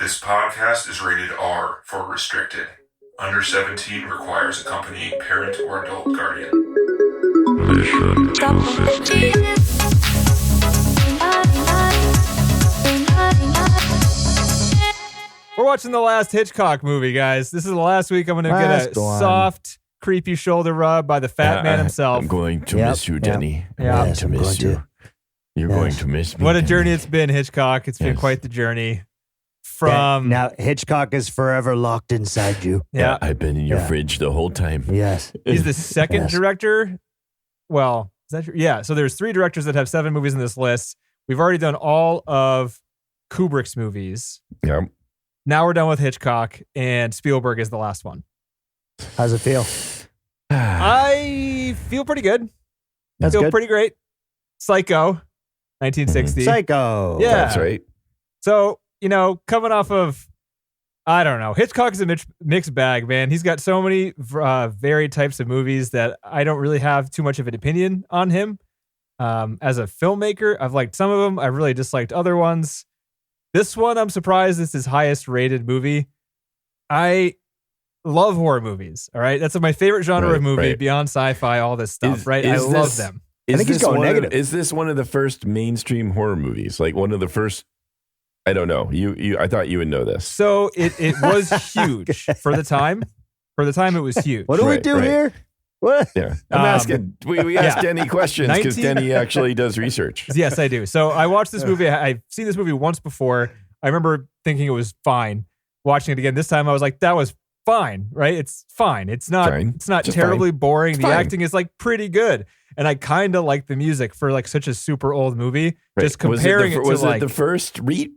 This podcast is rated R for restricted. Under 17 requires accompanying parent or adult guardian. Mission success. We're watching the last Hitchcock movie, guys. This is the last week I'm going to get a soft, creepy shoulder rub by the fat man himself. I'm going to miss you, Denny. I'm going to miss you. You're going to miss me. What a journey it's been, Hitchcock. It's been quite the journey. Now Hitchcock is forever locked inside you. Yeah, I've been in your fridge the whole time. Yes. He's the second director. Well, is that true? Yeah, so there's 3 directors that have 7 movies in this list. We've already done all of Kubrick's movies. Yeah. Now we're done with Hitchcock, and Spielberg is the last one. How's it feel? I feel pretty good. That's good. Pretty great. Psycho, 1960. Psycho. Yeah. That's right. So, coming off of, I don't know, Hitchcock is a mixed bag, man. He's got so many varied types of movies that I don't really have too much of an opinion on him. As a filmmaker, I've liked some of them. I've really disliked other ones. This one, I'm surprised it's his highest rated movie. I love horror movies, all right? That's my favorite genre of movie, beyond sci-fi, all this stuff, right? I love them. I think he's going negative. Is this one of the first mainstream horror movies? Like one of the first... I don't know. I thought you would know this. So it was huge for the time. For the time, it was huge. What do we do here? What? Yeah, I'm asking. We ask Denny questions because Denny actually does research. Yes, I do. So I watched this movie. I've seen this movie once before. I remember thinking it was fine. Watching it again this time, I was like, "That was fine, right? It's fine. It's not. Fine. It's not Just terribly fine. boring. It's the fine. acting is like pretty good." And I kind of like the music for like such a super old movie. Right. Just comparing was it the first read?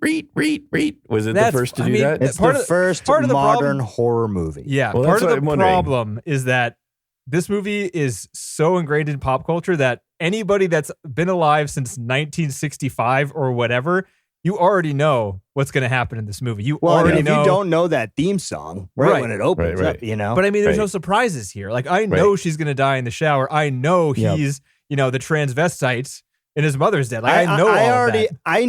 Was it the first to do that? It's the first modern horror movie. Yeah. Well, part that's of the what I'm wondering. problem is that this movie is so ingrained in pop culture that anybody that's been alive since 1965 or whatever, you already know what's going to happen in this movie. You already know. If you don't know that theme song when it opens up, But I mean, there's no surprises here. Like, I know she's going to die in the shower. I know he's, the transvestite and his mother's dead. Like, I know all of that. I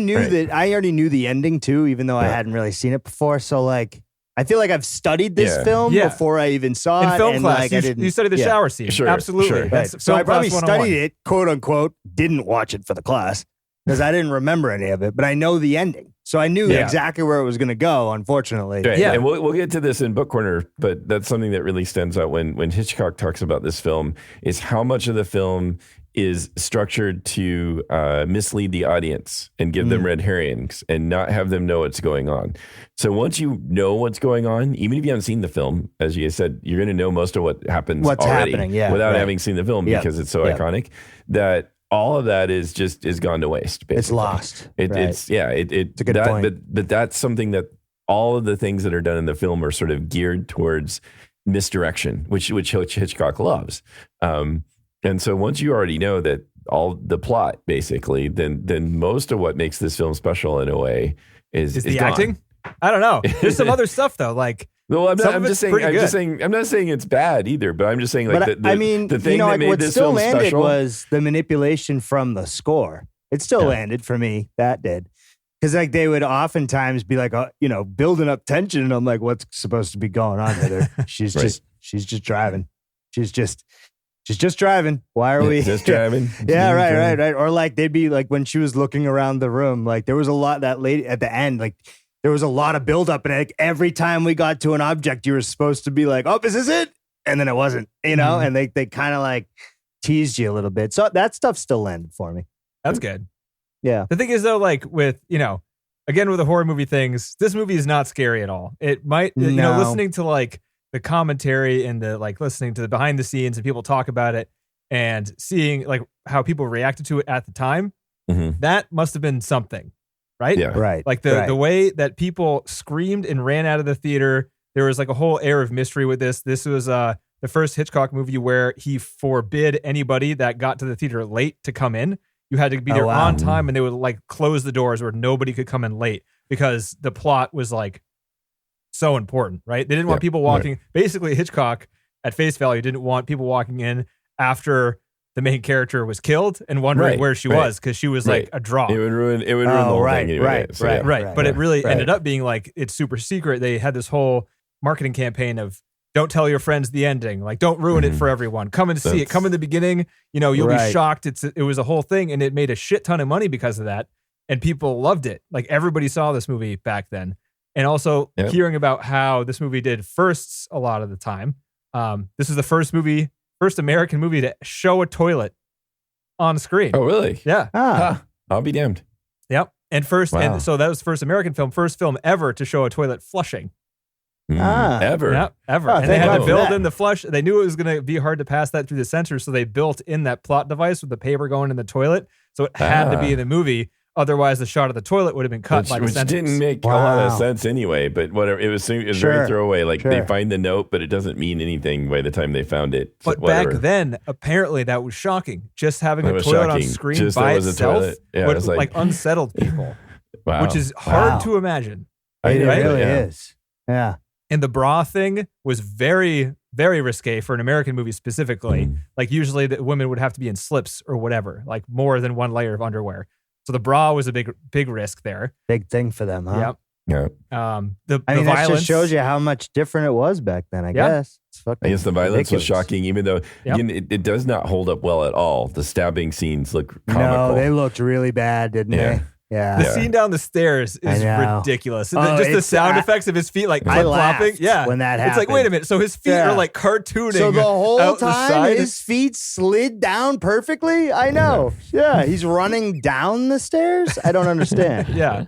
already knew the ending too, even though I hadn't really seen it before. So like, I feel like I've studied this film before I even saw it. In film class, like, you studied the shower scene. Sure, Absolutely. sure. That's So I probably film class 101. studied it, quote unquote, didn't watch it for the class because I didn't remember any of it, but I know the ending. So I knew exactly where it was going to go, unfortunately. Right. Yeah. And we'll get to this in Book Corner, but that's something that really stands out when Hitchcock talks about this film is how much of the film is structured to mislead the audience and give them red herrings and not have them know what's going on. So once you know what's going on, even if you haven't seen the film, as you said, you're going to know most of what happens already without having seen the film because it's so iconic that all of that is gone to waste. Basically. It's lost. It's a good point. But that's something that all of the things that are done in the film are sort of geared towards misdirection, which Hitchcock loves. And so once you already know that all the plot, basically, then most of what makes this film special in a way is the gone. acting? I don't know. There's some other stuff though. Like, well, I'm just saying. I'm not saying it's bad either, but I'm just saying like the thing that made what this still film landed special was the manipulation from the score. It still landed for me. That did. Because like they would oftentimes be like, building up tension, and I'm like, what's supposed to be going on with her? She's just driving. She's just driving. Why are we just driving? Yeah, right. Or like they'd be like when she was looking around the room, like there was a lot that lady at the end, like there was a lot of buildup, and like every time we got to an object, you were supposed to be like, "Oh, is this it?" And then it wasn't, And they kind of like teased you a little bit. So that stuff still landed for me. that's good. Yeah. The thing is though, like with, again, with the horror movie things, this movie is not scary at all. It might, listening to like the commentary and the like listening to the behind the scenes and people talk about it and seeing like how people reacted to it at the time, that must have been something, right? Yeah. Right. Like the way that people screamed and ran out of the theater, there was like a whole air of mystery with this. This was the first Hitchcock movie where he forbid anybody that got to the theater late to come in. You had to be there on time, and they would like close the doors where nobody could come in late because the plot was like so important, right? They didn't want people walking. Basically, Hitchcock at face value didn't want people walking in after the main character was killed and wondering where she was because she was like a draw. It would ruin the whole thing anyway. Right. But it really ended up being like it's super secret. They had this whole marketing campaign of don't tell your friends the ending. Like don't ruin it for everyone. Come and see it. Come in the beginning. You know, you'll be shocked. It was a whole thing and it made a shit ton of money because of that. And people loved it. Like everybody saw this movie back then. And also hearing about how this movie did firsts a lot of the time. This is the first American movie to show a toilet on screen. Oh, really? Yeah. I'll be damned. Yep. And so that was the first American film, first film ever to show a toilet flushing. Ever. Yep, ever. And they had to build in the flush. They knew it was going to be hard to pass that through the censor, so they built in that plot device with the paper going in the toilet. So it had to be in the movie. Otherwise, the shot of the toilet would have been cut by the censors. Which didn't make a lot of sense anyway, but whatever. It was very throwaway. Like they find the note, but it doesn't mean anything by the time they found it. But back then, apparently that was shocking. Just having a toilet on screen by itself would like unsettled people, which is hard to imagine. It really is. Yeah. And the bra thing was very, very risque for an American movie specifically. Like usually the women would have to be in slips or whatever, like more than one layer of underwear. So the bra was a big risk there. Big thing for them, huh? Yep. Yeah. The that violence just shows you how much different it was back then, I guess. I guess the violence was shocking, even though it does not hold up well at all. The stabbing scenes look comical. No, they looked really bad, didn't they? Yeah. The scene down the stairs is ridiculous. Just the sound effects of his feet like flip-flopping. Yeah. When that happened. It's like, wait a minute. So his feet are like cartooning. So the whole time his feet slid down perfectly? I know. Yeah. He's running down the stairs? I don't understand. Yeah.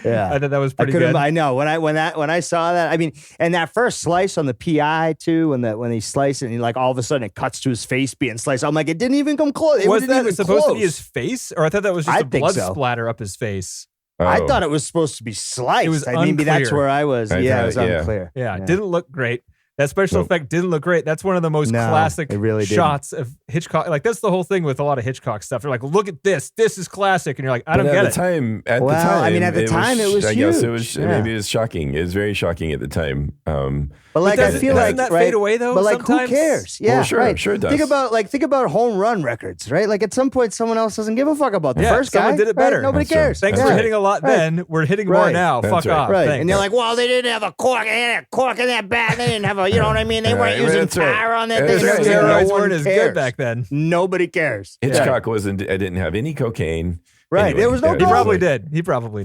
I thought that was pretty good. I know. When I saw that, I mean, and that first slice on the PI too, when he sliced it and he like all of a sudden it cuts to his face being sliced. I'm like, it didn't even come close. Was that supposed to be his face? Or I thought that was just a blood splatter up his face. I thought it was supposed to be sliced. It was maybe that's where I was. It was unclear. Yeah, it didn't look great. That special effect didn't look great. That's one of the most classic shots of Hitchcock. Like that's the whole thing with a lot of Hitchcock stuff. They're like, look at this. This is classic. And you're like, I don't get it. At the time, it was I huge. guess it was maybe it was shocking. It was very shocking at the time. But like I feel like doesn't that fade away though? But like sometimes? Who cares? Yeah, sure it does. Think about home run records, right? Like at some point someone else doesn't give a fuck about the first guy. Someone did it better. Right? Nobody cares. Thanks for hitting a lot then. We're hitting more now. Fuck off. Right. And they're like, well, they didn't have a cork in that bag. They didn't have a, you know what I mean? They weren't using tire on that thing. Steroids weren't as good back then. Nobody cares. Hitchcock didn't have any cocaine. Right. Anyway, there was no He probably did.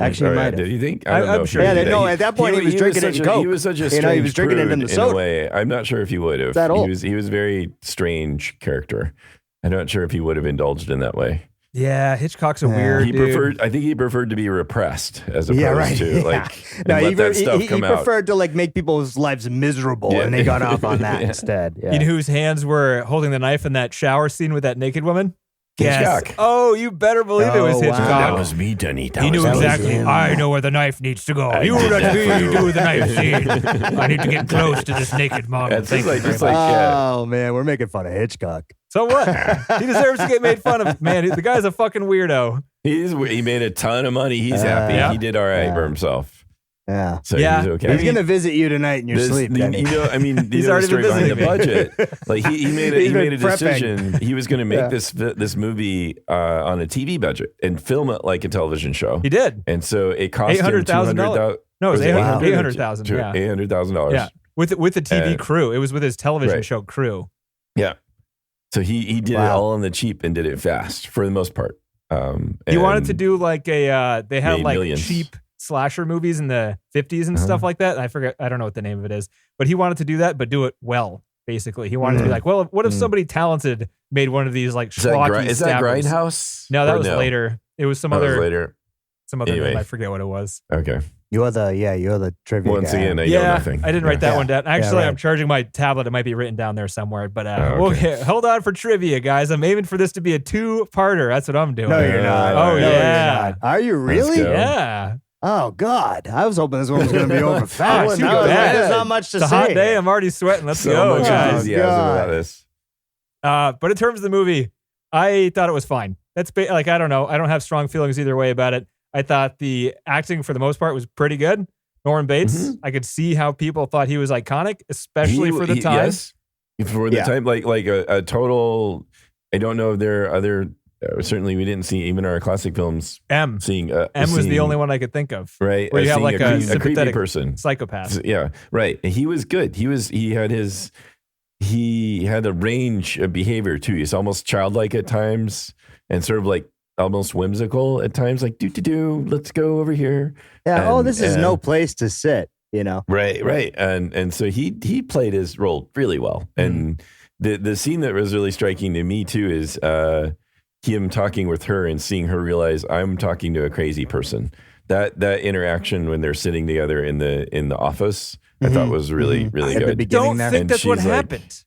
Actually, he might have. Did you think? I don't know. I'm sure. Yeah, no, at that point he was drinking it in Coke. He was such a strange he was drinking it in the soda. a way. I'm not sure if he would have. He was a very strange character. I'm not sure if he would have indulged in that way. Yeah, Hitchcock's a weird dude. I think he preferred to be repressed as opposed to like let that stuff come out. He preferred to like make people's lives miserable, and they got off on that instead. Yeah. You know whose hands were holding the knife in that shower scene with that naked woman? Hitchcock. Yes. Oh, you better believe it was Hitchcock. Wow. That was me, Denny. He knew exactly. I know where the knife needs to go. You let me do the knife scene. I need to get close to this naked model. Oh man, we're making fun of Hitchcock. So what? He deserves to get made fun of. Man, the guy's a fucking weirdo. He made a ton of money. He's happy. Yeah. He did all right for himself. Yeah. So he's okay. He's going to visit you tonight in your sleep. You know, I mean, he's already been visiting the budget. Like he made a decision. He was going to make this movie on a TV budget and film it like a television show. He did. And so it cost him $800,000. No, it was $800,000. Yeah. $800,000. Yeah. With the TV crew. It was with his television show crew. Yeah. So he did it all on the cheap and did it fast for the most part. He wanted to do like they had like millions. Cheap slasher movies in the 50s and stuff like that. I don't know what the name of it is, but he wanted to do that, but do it well, basically. He wanted to be like, well, what if somebody talented made one of these like schlocky Is that Grindhouse? No, that was later. It was some other later. Name. I forget what it was. Okay. You're the trivia Once guy. again, I know nothing. I didn't write that one down. Actually, I'm charging my tablet. It might be written down there somewhere. But hold on for trivia, guys. I'm aiming for this to be a 2-parter. That's what I'm doing. No, you're not. Oh, no, yeah. You're not. Are you really? Yeah. Oh, God. I was hoping this one was going to be over fast. There's not much to say. It's a hot day. I'm already sweating. Let's go, guys. About this. But in terms of the movie, I thought it was fine. That's I don't know. I don't have strong feelings either way about it. I thought the acting for the most part was pretty good. Norman Bates, I could see how people thought he was iconic, especially for the time. Yes, for the time, like a total I don't know if there are other. Certainly, we didn't see even our classic films. Seeing M was the only one I could think of. Right, where you have like a creepy sympathetic person, psychopath. Yeah, right. And he was good. He had a range of behavior too. He's almost childlike at times, and sort of like almost whimsical at times. Like do, let's go over here. Yeah. This is no place to sit. You know. Right. And so he played his role really well. And the scene that was really striking to me too is him talking with her and seeing her realize I'm talking to a crazy person. That interaction when they're sitting together in the office, I thought was really really At good. the beginning Don't think that's what happened.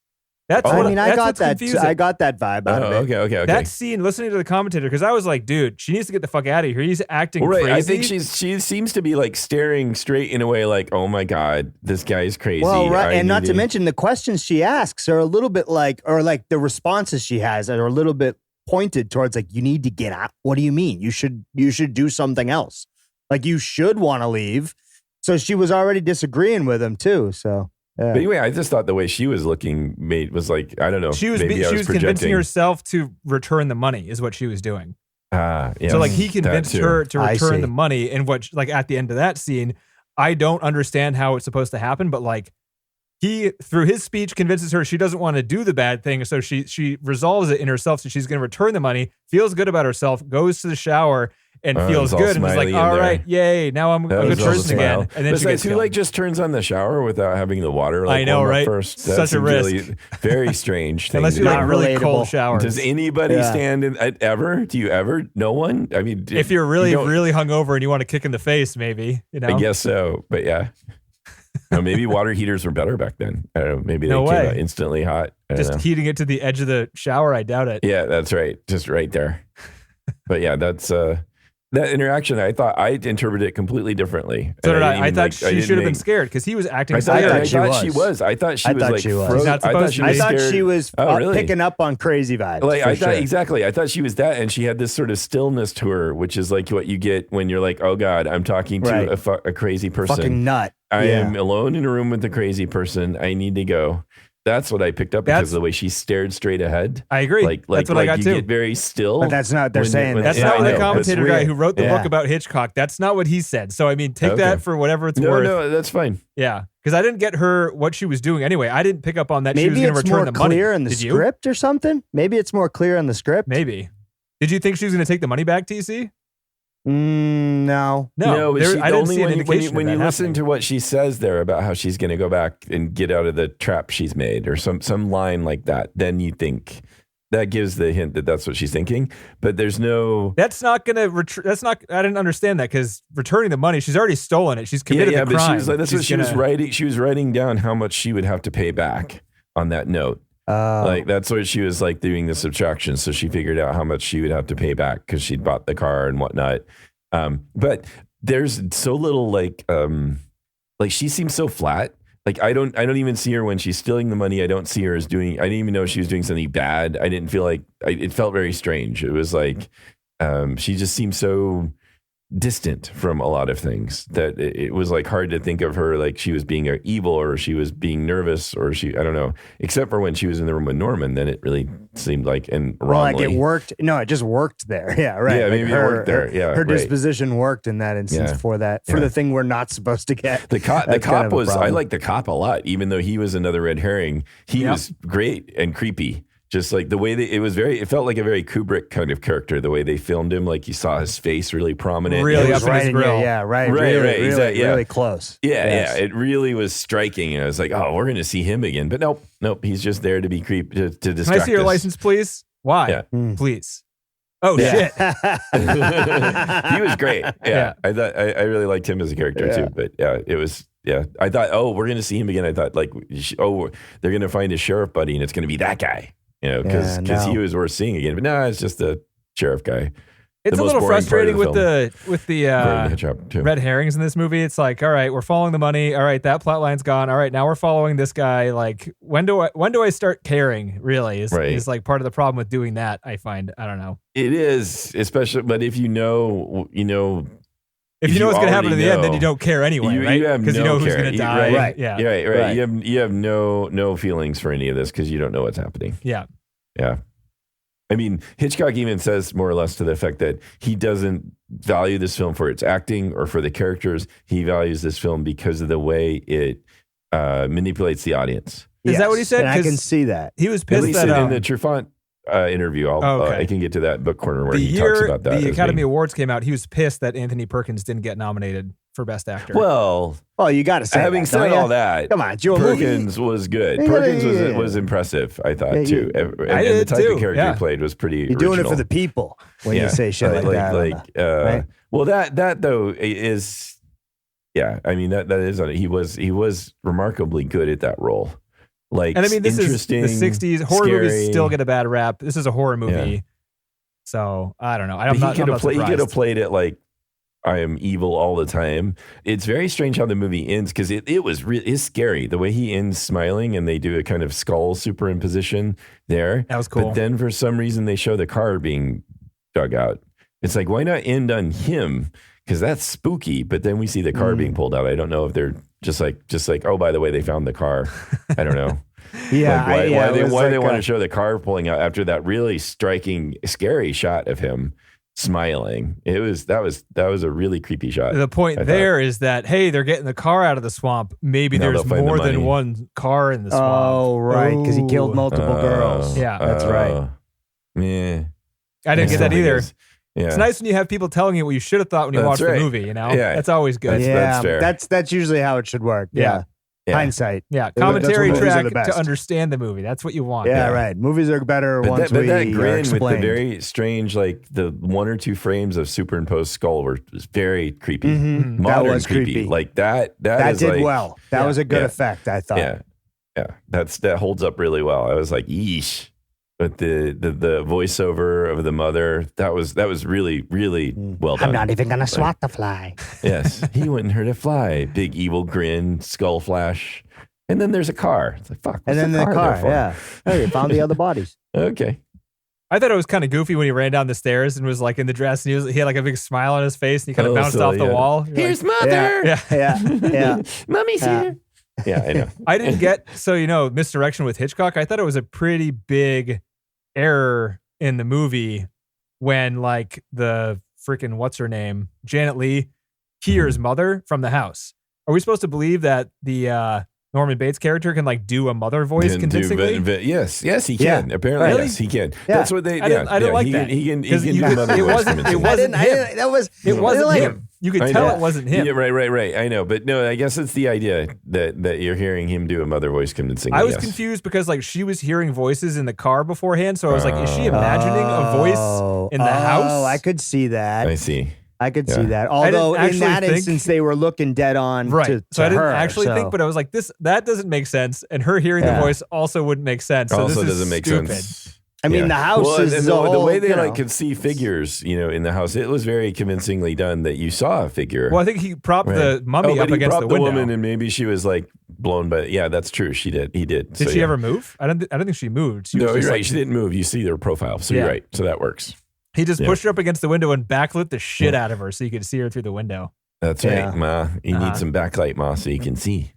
That's I what, mean, I that's got what's that. confusing. I got that vibe out of it. Okay. That scene, listening to the commentator, because I was like, dude, she needs to get the fuck out of here. He's acting crazy. I think she seems to be like staring straight in a way like, oh my God, this guy is crazy. Well, right. And not to mention the questions she asks are a little bit like, or like the responses she has are a little bit pointed towards like, you need to get out. What do you mean? You should do something else. Like you should want to leave. So she was already disagreeing with him too. So. Yeah. But anyway, I just thought the way she was looking was like, I don't know. She was convincing herself to return the money is what she was doing. Yeah. So like he convinced her to return the money, and what like at the end of that scene, I don't understand how it's supposed to happen, but like he through his speech convinces her she doesn't want to do the bad thing, so she resolves it in herself. So she's going to return the money, feels good about herself, goes to the shower. And feels good, and is like, all right, yay! Now I'm a good person again. And then she gets who like just turns on the shower without having the water. Like, I know, right? First, that's such a risk. Really, very strange thing. Unless you like really cold showers. Does anybody stand in ever? Do you ever? No one. I mean, if you're really hungover and you want to kick in the face, maybe I guess so. But yeah, no, maybe water heaters were better back then. I don't know. Maybe they came out instantly hot. Just heating it to the edge of the shower. I doubt it. Yeah, that's right. Just right there. But yeah, that's. That interaction, I thought I interpreted it completely differently. So did I. I thought she should have been scared because he was acting scared. I thought she was. I thought she was. I thought she was picking up on crazy vibes. Like I thought exactly. I thought she was that, and she had this sort of stillness to her, which is like what you get when you're like, oh God, I'm talking to a crazy person. Fucking nut. I am alone in a room with a crazy person. I need to go. That's what I picked up because of the way she stared straight ahead. I agree. That's what I got too. You get very still. But that's not, they're saying that's not what the commentator guy who wrote the book about Hitchcock, that's not what he said. So, I mean, take that for whatever it's worth. No, that's fine. Yeah. Because I didn't get her what she was doing anyway. I didn't pick up on that she was going to return the money. Maybe it's more clear in the script or something? Maybe it's more clear in the script? Maybe. Did you think she was going to take the money back, TC? No. I didn't see an indication when you listen happening. to what she says there about how she's going to go back and get out of the trap she's made, or some line like that, then you think that gives the hint that that's what she's thinking. But there's no. That's not going to. That's not. I didn't understand that because returning the money, she's already stolen it. She's committed the crime. But she was like, that's what she was writing. She was writing down how much she would have to pay back on that note. Like that's what she was like doing the subtraction. So she figured out how much she would have to pay back because she'd bought the car and whatnot. But there's so little like she seems so flat. Like I don't even see her when she's stealing the money. I don't see her as doing. I didn't even know she was doing something bad. I didn't feel like it felt very strange. It was like she just seemed so distant from a lot of things that it was like hard to think of her like she was being evil or she was being nervous or I don't know, except for when she was in the room with Norman, then it really seemed like like it worked. No, it just worked there. Yeah, right. Yeah, maybe it worked there. Yeah, her disposition worked in that instance for the thing we're not supposed to get. The cop was, I like the cop a lot, even though he was another red herring. He was great and creepy. Just like the way it felt like a very Kubrick kind of character, the way they filmed him. Like you saw his face really prominent. Really up in his grill. Right. Really close. Yeah. It really was striking. And I was like, oh, we're going to see him again. But nope. He's just there to be creepy, to distract Can I see your us. license, please? Why? Yeah. Please. Oh, shit. He was great. Yeah. I thought I really liked him as a character too. But it was. Yeah, I thought, we're going to see him again. I thought, like, they're going to find his sheriff buddy, and it's going to be that guy. Because he was worth seeing again. But no, it's just the sheriff guy. It's a little frustrating with the red herrings in this movie. It's like, all right, we're following the money. All right, that plot line's gone. All right, now we're following this guy. Like, when do I start caring? Really, is like part of the problem with doing that. I find. I don't know. It is, especially, but if you know. If you know what's going to happen in the end, then you don't care anyway, right? Because you know who's going to die. Right. Yeah. Right. You have no feelings for any of this because you don't know what's happening. Yeah. Yeah. I mean, Hitchcock even says more or less to the effect that he doesn't value this film for its acting or for the characters. He values this film because of the way it manipulates the audience. Is that what he said? And I can see that. He was At pissed least that in the Truffaut interview, I can get to that book corner where he talks about that. The Academy Awards came out. He was pissed that Anthony Perkins didn't get nominated for Best Actor. Well, you got to say having that, said all that, come on, it's your Perkins movie. was good. Yeah, Perkins yeah. was impressive, I thought, too. And did the type too. of character Yeah. he played was pretty You're original. doing it for the people when you say shit like that. Right? Well, that though is, yeah. I mean that is he was remarkably good at that role. Like, and I mean, this is the interesting, 60s. Horror scary. movies still get a bad rap. This is a horror movie. Yeah. So I don't know. He could have played it like I am evil all the time. It's very strange how the movie ends because it's scary the way he ends smiling and they do a kind of skull superimposition there. That was cool. But then for some reason they show the car being dug out. It's like, why not end on him? Because that's spooky. But then we see the car being pulled out. I don't know if they're just like, oh, by the way, they found the car. I don't know. Why they want to show the car pulling out after that really striking, scary shot of him smiling. That was a really creepy shot. The point is that, hey, they're getting the car out of the swamp. Maybe Now there's they'll find more the than money. one car in the swamp. Oh, right, because he killed multiple girls. Yeah, that's right. Yeah, I didn't get that either. Yeah. It's nice when you have people telling you what you should have thought when you watched the movie. You know, that's always good. That's fair. That's usually how it should work. Yeah. Hindsight. Yeah, commentary That's what movies are track the best. to understand the movie. That's what you want. Yeah, right. Movies are better once but we that are grin with the explained. very strange, like the one or two frames of superimposed skull was very creepy. Mhm. Modern That was creepy. Like that That is did like, well. That was a good effect, I thought. Yeah. That holds up really well. I was like, yeesh. But the voiceover of the mother, that was really, really well done. I'm not even gonna swat the fly. Yes. He wouldn't hurt a fly. Big evil grin, skull flash. And then there's a car. It's like, fuck. And then what's the there car, for? yeah. Hey, you found the other bodies. Okay. I thought it was kind of goofy when he ran down the stairs and was like in the dress, and he had like a big smile on his face, and he kind of bounced off the wall. You're Here's like, mother. Yeah. Mommy's here. Yeah, I know. I didn't get misdirection with Hitchcock. I thought it was a pretty big error in the movie when like the freaking what's her name, Janet Leigh, hears mother from the house. Are we supposed to believe that the Norman Bates character can like do a mother voice convincingly? Yes, he can. Apparently, Really? yes, he can. Yeah. That's what they. I didn't like that. He can Because do mother voice convincingly. it wasn't him. It wasn't like him. You could tell it wasn't him. Yeah, right. I know, but no, I guess it's the idea that you're hearing him do a mother voice convincingly. I was yes. confused because like she was hearing voices in the car beforehand, so I was like, is she imagining a voice in the house? Oh, I could see that. I see. I could see that. Although in actually that think- instance, they were looking dead on Right. to So I didn't her, actually think, but I was like, that doesn't make sense. And her hearing the voice also wouldn't make sense. So Also this doesn't is make stupid. sense. I mean, the house well, is and the the whole, way they you know. could see figures, in the house. It was very convincingly done that you saw a figure. Well, I think he propped the Right. mummy but up he against propped the window. woman, and maybe she was like blown by. Yeah, that's true. She did. He did. Did she ever move? I don't think she moved. She was No, just you're right. like- She didn't move. You see their profile, so you're right. So that works. He just pushed her up against the window and backlit the shit out of her so you could see her through the window. That's Yeah. right, Ma. You need some backlight, Ma, so you can see.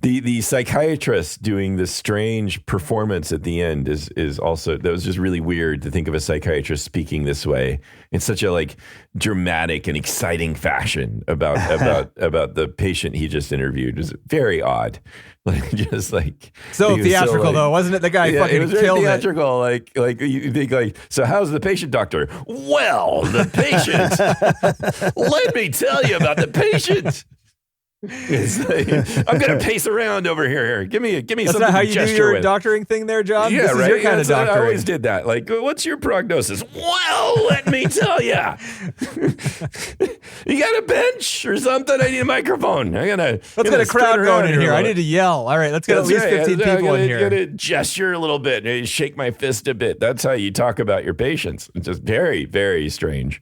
The psychiatrist doing this strange performance at the end is also, that was just really weird to think of a psychiatrist speaking this way in such a like dramatic and exciting fashion about the patient he just interviewed. It was very odd. Like just like So he was theatrical like- though, wasn't it? The guy it fucking was very killed it. theatrical. Like you think like, so how's the patient, doctor? Well, the patient. Let me tell you about the patient. It's like, I'm gonna pace around over here. Give me That's something not how to you do gesture your with. doctoring thing there, John? Yeah, this is right. your kind of I doctoring. always did that. Like, what's your prognosis? Well, let me tell you. You got a bench or something? I need a microphone. Let's get a crowd going in here. I need to yell. All right, let's get at least 15 people in here. I'm gonna gesture a little bit, shake my fist a bit. That's how you talk about your patients. It's just very, very strange.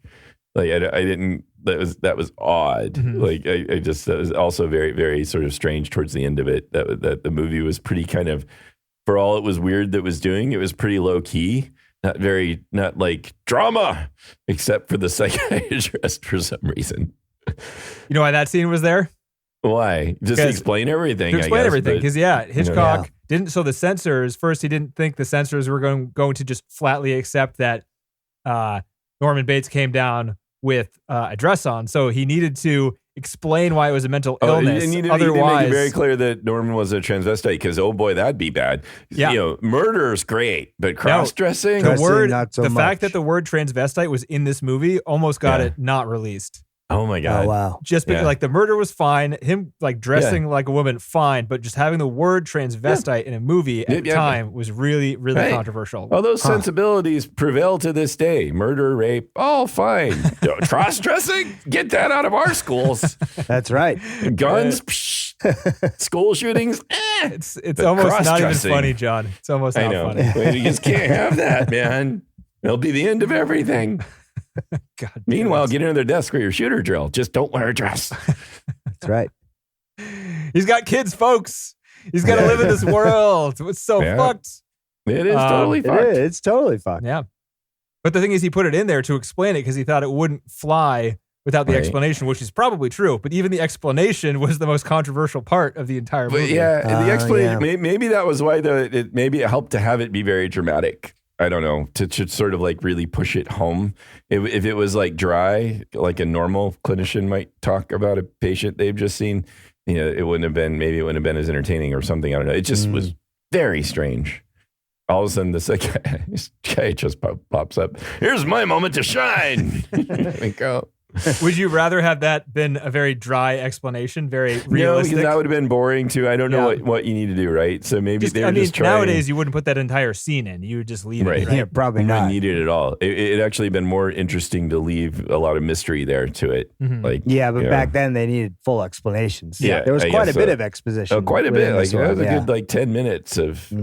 Like I didn't. That was odd. Mm-hmm. Like I just, that was also very, very sort of strange towards the end of it. That the movie was pretty kind of, for all it was weird that was doing, it was pretty low key. Not like drama, except for the psychiatrist for some reason. You know why that scene was there? Why? Just to explain everything. To explain everything, because Hitchcock So the censors, first he didn't think the censors were going to just flatly accept that Norman Bates came down with a dress on. So he needed to explain why it was a mental illness. And you Otherwise, make it very clear that Norman was a transvestite because, oh boy, that'd be bad. Yeah. Murder's great, but cross-dressing? The fact that the word transvestite was in this movie almost got it not released. Oh my God. Oh, wow. Just because like the murder was fine, him like dressing like a woman, fine, but just having the word transvestite in a movie at the time was really, really controversial. All those sensibilities prevail to this day. Murder, rape, all fine. Cross-dressing? Get that out of our schools. That's right. Guns, school shootings, It's almost not even funny, John. It's almost not funny. You just can't have that, man. It'll be the end of everything. God. Meanwhile, get into their desk for your shooter drill. Just don't wear a dress. That's right. He's got kids, folks. He's got to live in this world. It's so fucked. It is totally fucked. It's totally fucked. Yeah. But the thing is, he put it in there to explain it because he thought it wouldn't fly without the explanation, which is probably true. But even the explanation was the most controversial part of the entire movie. But yeah, the explanation, maybe that was why maybe it helped to have it be very dramatic. I don't know, to sort of like really push it home. If it was like dry, like a normal clinician might talk about a patient they've just seen, it wouldn't have been as entertaining or something. I don't know. It just was very strange. All of a sudden, this guy just pops up. Here's my moment to shine. We go. Would you rather have that been a very dry explanation, very realistic? No, because that would have been boring too. I don't know what you need to do, right? So maybe they were just trying. Nowadays, you wouldn't put that entire scene in. You would just leave it. Right? Yeah, probably not. You wouldn't need it at all. It actually been more interesting to leave a lot of mystery there to it. Mm-hmm. But back then they needed full explanations. Yeah, there was quite a bit of exposition. Oh, quite a bit. Like that was a good 10 minutes of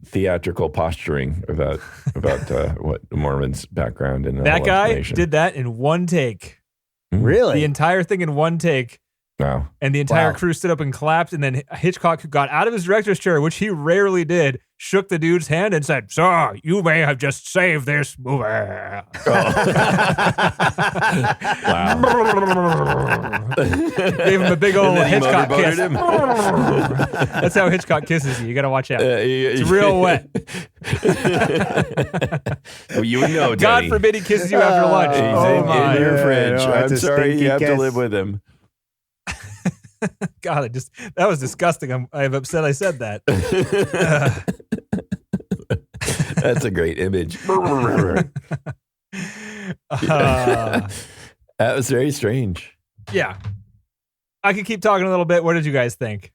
theatrical posturing about what Mormon's background and that guy did that in one take. Really? The entire thing in one take. Wow. And the entire crew stood up and clapped. And then Hitchcock got out of his director's chair, which he rarely did, shook the dude's hand and said, "Sir, you may have just saved this movie." Wow. Gave him a big old Hitchcock kiss. That's how Hitchcock kisses you. You got to watch out. It's real wet. Well, you would know, God forbid he kisses you after lunch. He's in your fridge. I'm sorry you have to kiss. live with him. God, that was disgusting. I'm upset I said that. That's a great image. That was very strange. Yeah. I could keep talking a little bit. What did you guys think?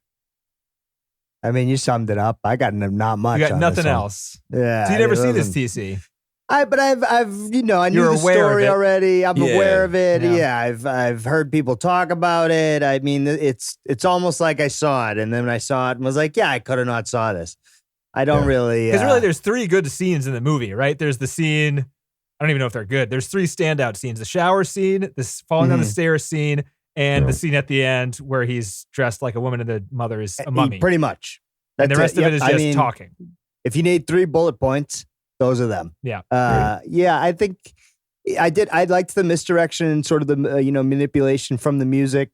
I mean, you summed it up. I got not much. You got on nothing this one. else. Yeah. So you never seen this, TC? But I've I knew the story already. I'm aware of it. Yeah. I've heard people talk about it. I mean, it's almost like I saw it, and then I saw it and was like, yeah, I could have not saw this. I don't really. Because really, there's three good scenes in the movie, right? There's the scene. I don't even know if they're good. There's three standout scenes: the shower scene, this falling down the stairs scene, and the scene at the end where he's dressed like a woman and the mother is a mummy. Pretty much. And the rest of it is just talking. If you need 3 bullet points, those are them. Yeah. I think I liked the misdirection and sort of the manipulation from the music.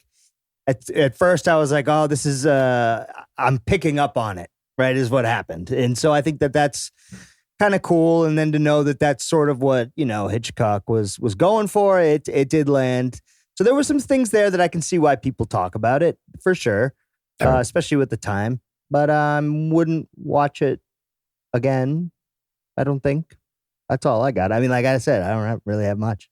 At first, I was like, oh, this is I'm picking up on it. Right, is what happened, and so I think that's kind of cool. And then to know that that's sort of what Hitchcock was going for. It did land. So there were some things there that I can see why people talk about it for sure, especially with the time. But wouldn't watch it again. I don't think. That's all I got. I mean, like I said, I don't really have much.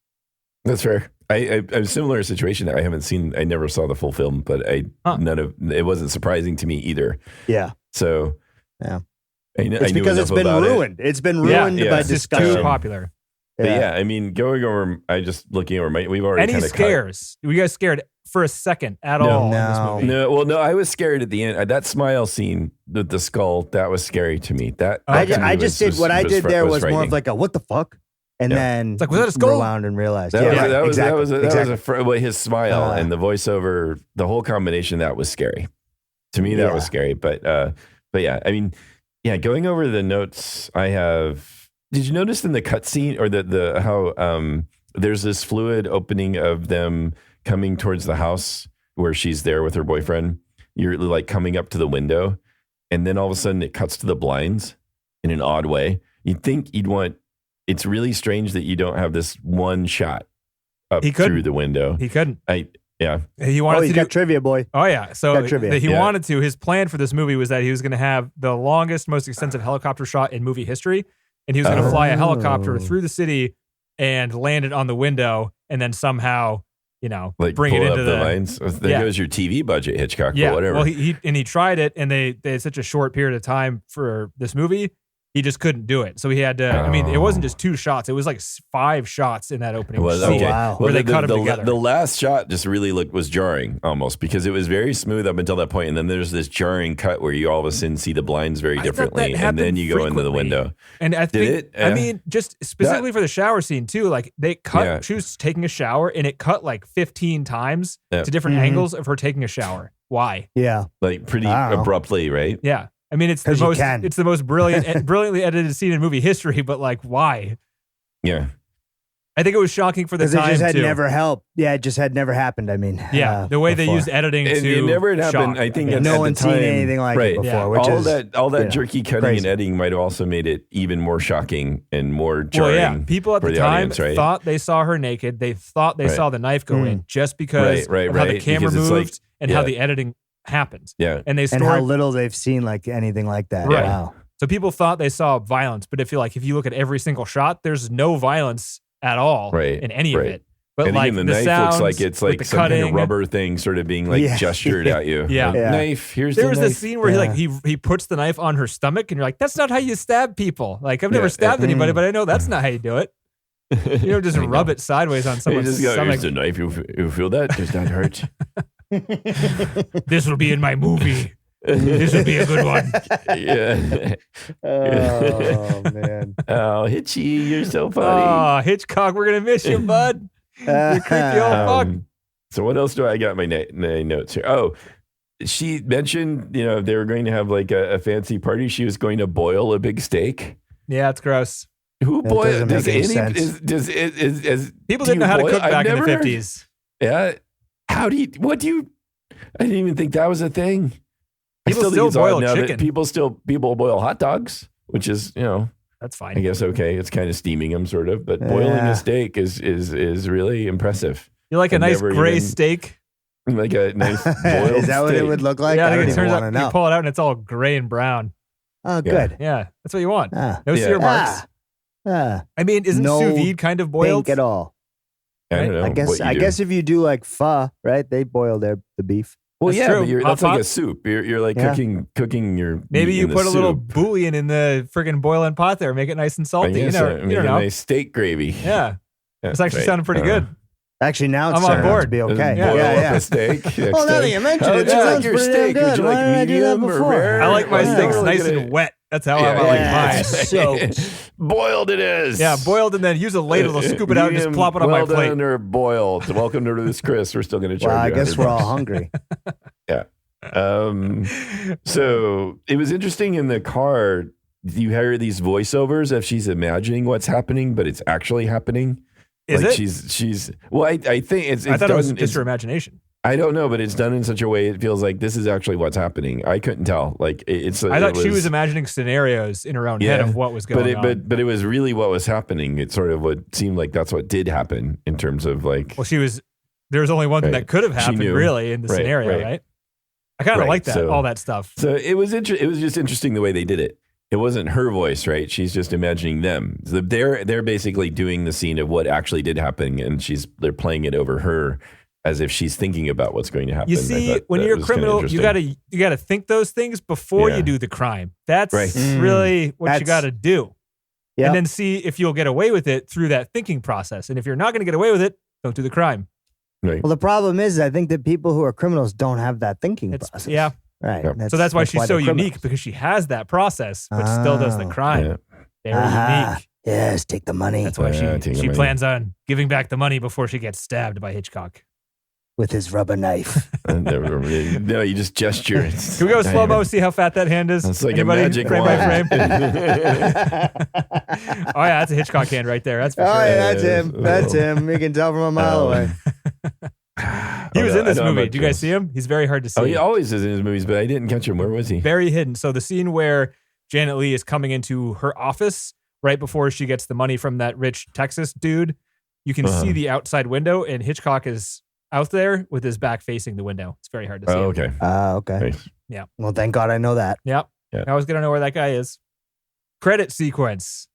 That's fair. I'm a similar situation. I never saw the full film, but it wasn't surprising to me either. Yeah. So yeah, it's because it's been ruined. It's been ruined by discussion. It's too popular. But I mean, going over, looking over we've already any scares. Were you guys scared for a second at all? No. In this movie? No. Well, no, I was scared at the end. That smile scene with the skull, that was scary to me. I did more of like a what the fuck, and then it's like, was that a skull? Rewound and realized. That was his smile and the voiceover. The whole combination that was scary. To me, that was scary. But yeah, I mean, going over the notes I have. Did you notice in the cutscene or the how there's this fluid opening of them coming towards the house where she's there with her boyfriend? You're like coming up to the window, and then all of a sudden it cuts to the blinds in an odd way. You'd think you'd want. It's really strange that you don't have this one shot up through the window. He couldn't. He wanted to got trivia, boy. Oh yeah. So he Yeah. wanted to. His plan for this movie was that he was going to have the longest, most extensive helicopter shot in movie history, and he was going to fly a helicopter through the city and land it on the window, and then somehow, bring it into the lines. There goes your TV budget, Hitchcock. Yeah. But whatever. Well, he tried it, and they had such a short period of time for this movie. He just couldn't do it. So he had to, I mean, it wasn't just 2 shots. It was like 5 shots in that opening scene where they cut them together. The last shot just really was jarring almost because it was very smooth up until that point. And then there's this jarring cut where you all of a sudden see the blinds very differently. And then you go into the window. And I think, I mean, just specifically for the shower scene too, like they cut, she was taking a shower and it cut like 15 times to different angles of her taking a shower. Why? Yeah. Like pretty abruptly, right? Yeah. I mean, it's the most brilliantly edited scene in movie history, but like, why? Yeah. I think it was shocking for the time, it just had too. never helped. Yeah, it just had never happened. I mean, the way they used editing it never had happened. I think no one's seen anything like it before. Which all that jerky cutting and editing might have also made it even more shocking and more jarring. Well, yeah, people at the time audience, thought they saw her naked. They thought they saw the knife go in just because of how the camera moved and how the editing happened. Yeah, and how little they've seen like anything like that. Right. Wow. So people thought they saw violence, but if you look at every single shot, there's no violence at all in any of it. But and like even the knife sounds, looks like it's like some kind of rubber thing sort of being like gestured at you. Yeah. Like, knife, here's there the was knife. this scene where he puts the knife on her stomach and you're like, that's not how you stab people. Like I've never stabbed anybody, but I know that's not how you do it. You don't just rub it sideways on someone's stomach. Here's the knife. You feel that? Does that hurt? This will be in my movie. This will be a good one. Yeah. Oh man. Oh, Hitchy, you're so funny. Oh, Hitchcock, we're gonna miss you, bud. You creepy old fuck. So what else do I got in my notes here? Oh, she mentioned they were going to have like a fancy party. She was going to boil a big steak. Yeah, it's gross. Who boils? Does people didn't know how to cook back in the 50s? Yeah. I didn't even think that was a thing. People still boil chicken. People boil hot dogs, which is, that's fine. I guess okay. It's kind of steaming them, sort of, but boiling a steak is really impressive. You like a nice gray steak? Like a nice boiled Is that what steak. it would look like? Yeah, I it don't turns even out know. you pull it out and it's all gray and brown. Oh, good. Yeah, that's what you want. Ah. No sear marks. I mean, isn't No sous vide kind of boiled? Pink at all. I don't know. I guess if you do like pho, right? They boil the beef. Well, That's yeah, true. but that's like a soup. You're like cooking your. Maybe meat you in put the a little soup. bouillon in the friggin' boiling pot there, make it nice and salty. You don't know. Nice steak gravy. Yeah, it's actually sounding pretty good. Actually, now it's I'm on starting board. to be okay. Boil up a steak. Well, now that you mention it, it sounds your pretty steak. damn Would you good. Why like didn't I do that medium or before? rare? I like my steaks really nice gonna- and wet. That's how I like mine. So boiled it is. Yeah, boiled and then use a ladle to scoop it out and just plop it on my well plate. done or boiled. Welcome to this, Chris. We're still going to charge well, I you guess we're all $100. hungry. Yeah. So it was interesting in the car. You hear these voiceovers if she's imagining what's happening, but it's actually happening. Is like it? She's. Well, I think it's. I thought it was done- just her imagination. I don't know, but it's done in such a way it feels like this is actually what's happening. I couldn't tell. Like it's. I thought she was imagining scenarios in her own head of what was going on. But it was really what was happening. It sort of would seem like that's what did happen in terms of like. Well, there was only one thing that could have happened really in the scenario, right? I kind of like that, all that stuff. So it was it was just interesting the way they did it. It wasn't her voice, right? She's just imagining them. So they're basically doing the scene of what actually did happen, and they're playing it over her as if she's thinking about what's going to happen. You see, when you're a criminal, you gotta think those things before you do the crime. That's really what you gotta do. Yep. And then see if you'll get away with it through that thinking process. And if you're not going to get away with it, don't do the crime. Right. Well, the problem is, I think that people who are criminals don't have that thinking process. Yeah. Right. Yep. So that's why she's so unique, because she has that process, but still does the crime. Yeah. Very unique. Yes, take the money. That's why she plans on giving back the money before she gets stabbed by Hitchcock. With his rubber knife. No, you just gesture. Can we go slow-mo, see how fat that hand is? It's like anybody? a magic frame wand. by frame? Oh, yeah, that's a Hitchcock hand right there. That's for sure. Yeah, that's him. That's him. You can tell from a mile away. He was in this I know movie. about Do you guys James. see him? He's very hard to see. Oh, he always is in his movies, but I didn't catch him. Where was he? Very hidden. So the scene where Janet Leigh is coming into her office right before she gets the money from that rich Texas dude, you can see the outside window, and Hitchcock is out there with his back facing the window. It's very hard to see. Oh, him. okay. Okay. Nice. Yeah. Well, thank God I know that. Yep. Yeah. I was going to know where that guy is. Credit sequence.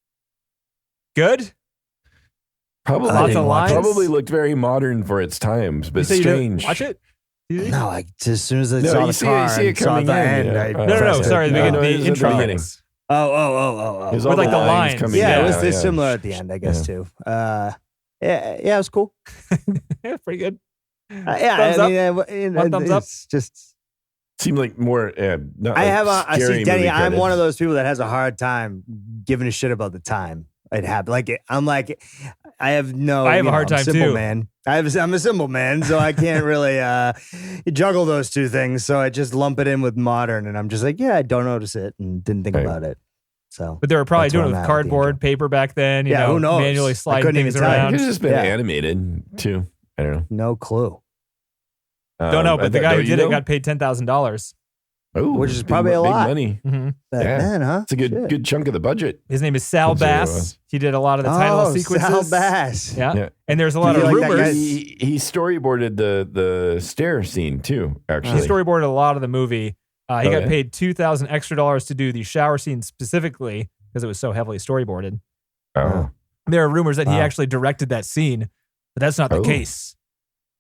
Good? Probably, Lots of lines? probably looked very modern for its times, but You say you didn't strange. watch it? No, like as soon as I No, saw you the see car it- you see it and saw coming the in, end, yeah. I No, No, pressed it. sorry. No, The, no, it the was at the intro. beginning. credits. Oh. It was With, all like, the lines lines. coming Yeah, in. it was Yeah. similar at the end, I guess, too. Yeah, it was cool. Yeah, pretty good. Yeah, Thumbs I up? mean, One thumbs up? it's just. Seemed like more. Not I like have a scary see, Denny. movie I'm one of credits. those people that has a hard time giving a shit about the time it happened. I'm like, I have no. I have a hard I'm time, simple too. man. I'm a simple man, so I can't really juggle those two things. So I just lump it in with modern, and I'm just like, yeah, I don't notice it and didn't think Right. about it. So, But they were probably That's doing where it I'm with at with the cardboard, paper back then. You Yeah, know, who knows? manually I sliding couldn't things even tell you. It around. could have just been Yeah. animated too. I don't know. no clue. Don't know, but the guy who did it got got paid $10,000. oh, which is big probably a big lot. money. Mhm. Back Yeah. then, huh? It's a Shit. good chunk of the budget. His name is Sal Consider it Bass. was. He did a lot of the title sequences. Sal Bass. Yeah. Yeah. And there's a lot Do of you like that rumors. guy? He storyboarded the stair scene too. He Actually, storyboarded a lot of the movie. He got Okay. paid $2,000 extra dollars to do the shower scene specifically because it was so heavily storyboarded. Oh. There are rumors that he Wow. actually directed that scene, but that's not the Oh. case.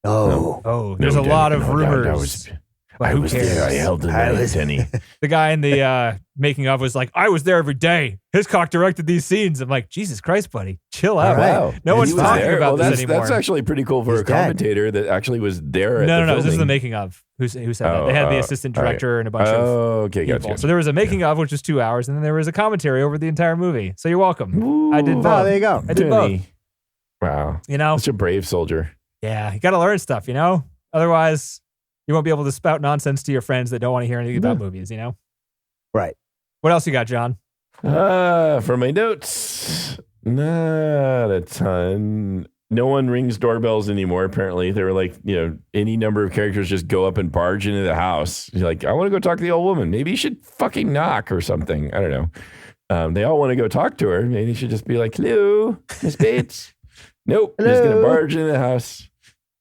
Oh. Oh, there's No a doubt, lot of no doubt. rumors. But I who was cares? there. I held the I knife, was- Denny. The guy in the making of was like, I was there every day. Hitchcock directed these scenes. I'm like, Jesus Christ, buddy, chill out. All right. Wow. No And one's he was talking there? about well, this that's, anymore. That's actually pretty cool for He's a dead. commentator that actually was there. At No, the this is the filming. making of. Who said that? They had the assistant all right. director and a bunch of Oh, okay, people. gotcha. So there was a making of, which was 2 hours, and then there was a commentary over the entire movie. So you're welcome. I did Ooh, both. Oh, there you go. I did both. Denny. Wow, You know? such a brave soldier. Yeah, you got to learn stuff, you know? Otherwise, you won't be able to spout nonsense to your friends that don't want to hear anything about movies, you know? Right. What else you got, John? For my notes, not a ton. No one rings doorbells anymore, apparently. They were like, any number of characters just go up and barge into the house. You're like, I want to go talk to the old woman. Maybe you should fucking knock or something. I don't know. They all want to go talk to her. Maybe you should just be like, hello, Miss Bates. Nope. Just going to Hello. barge into the house.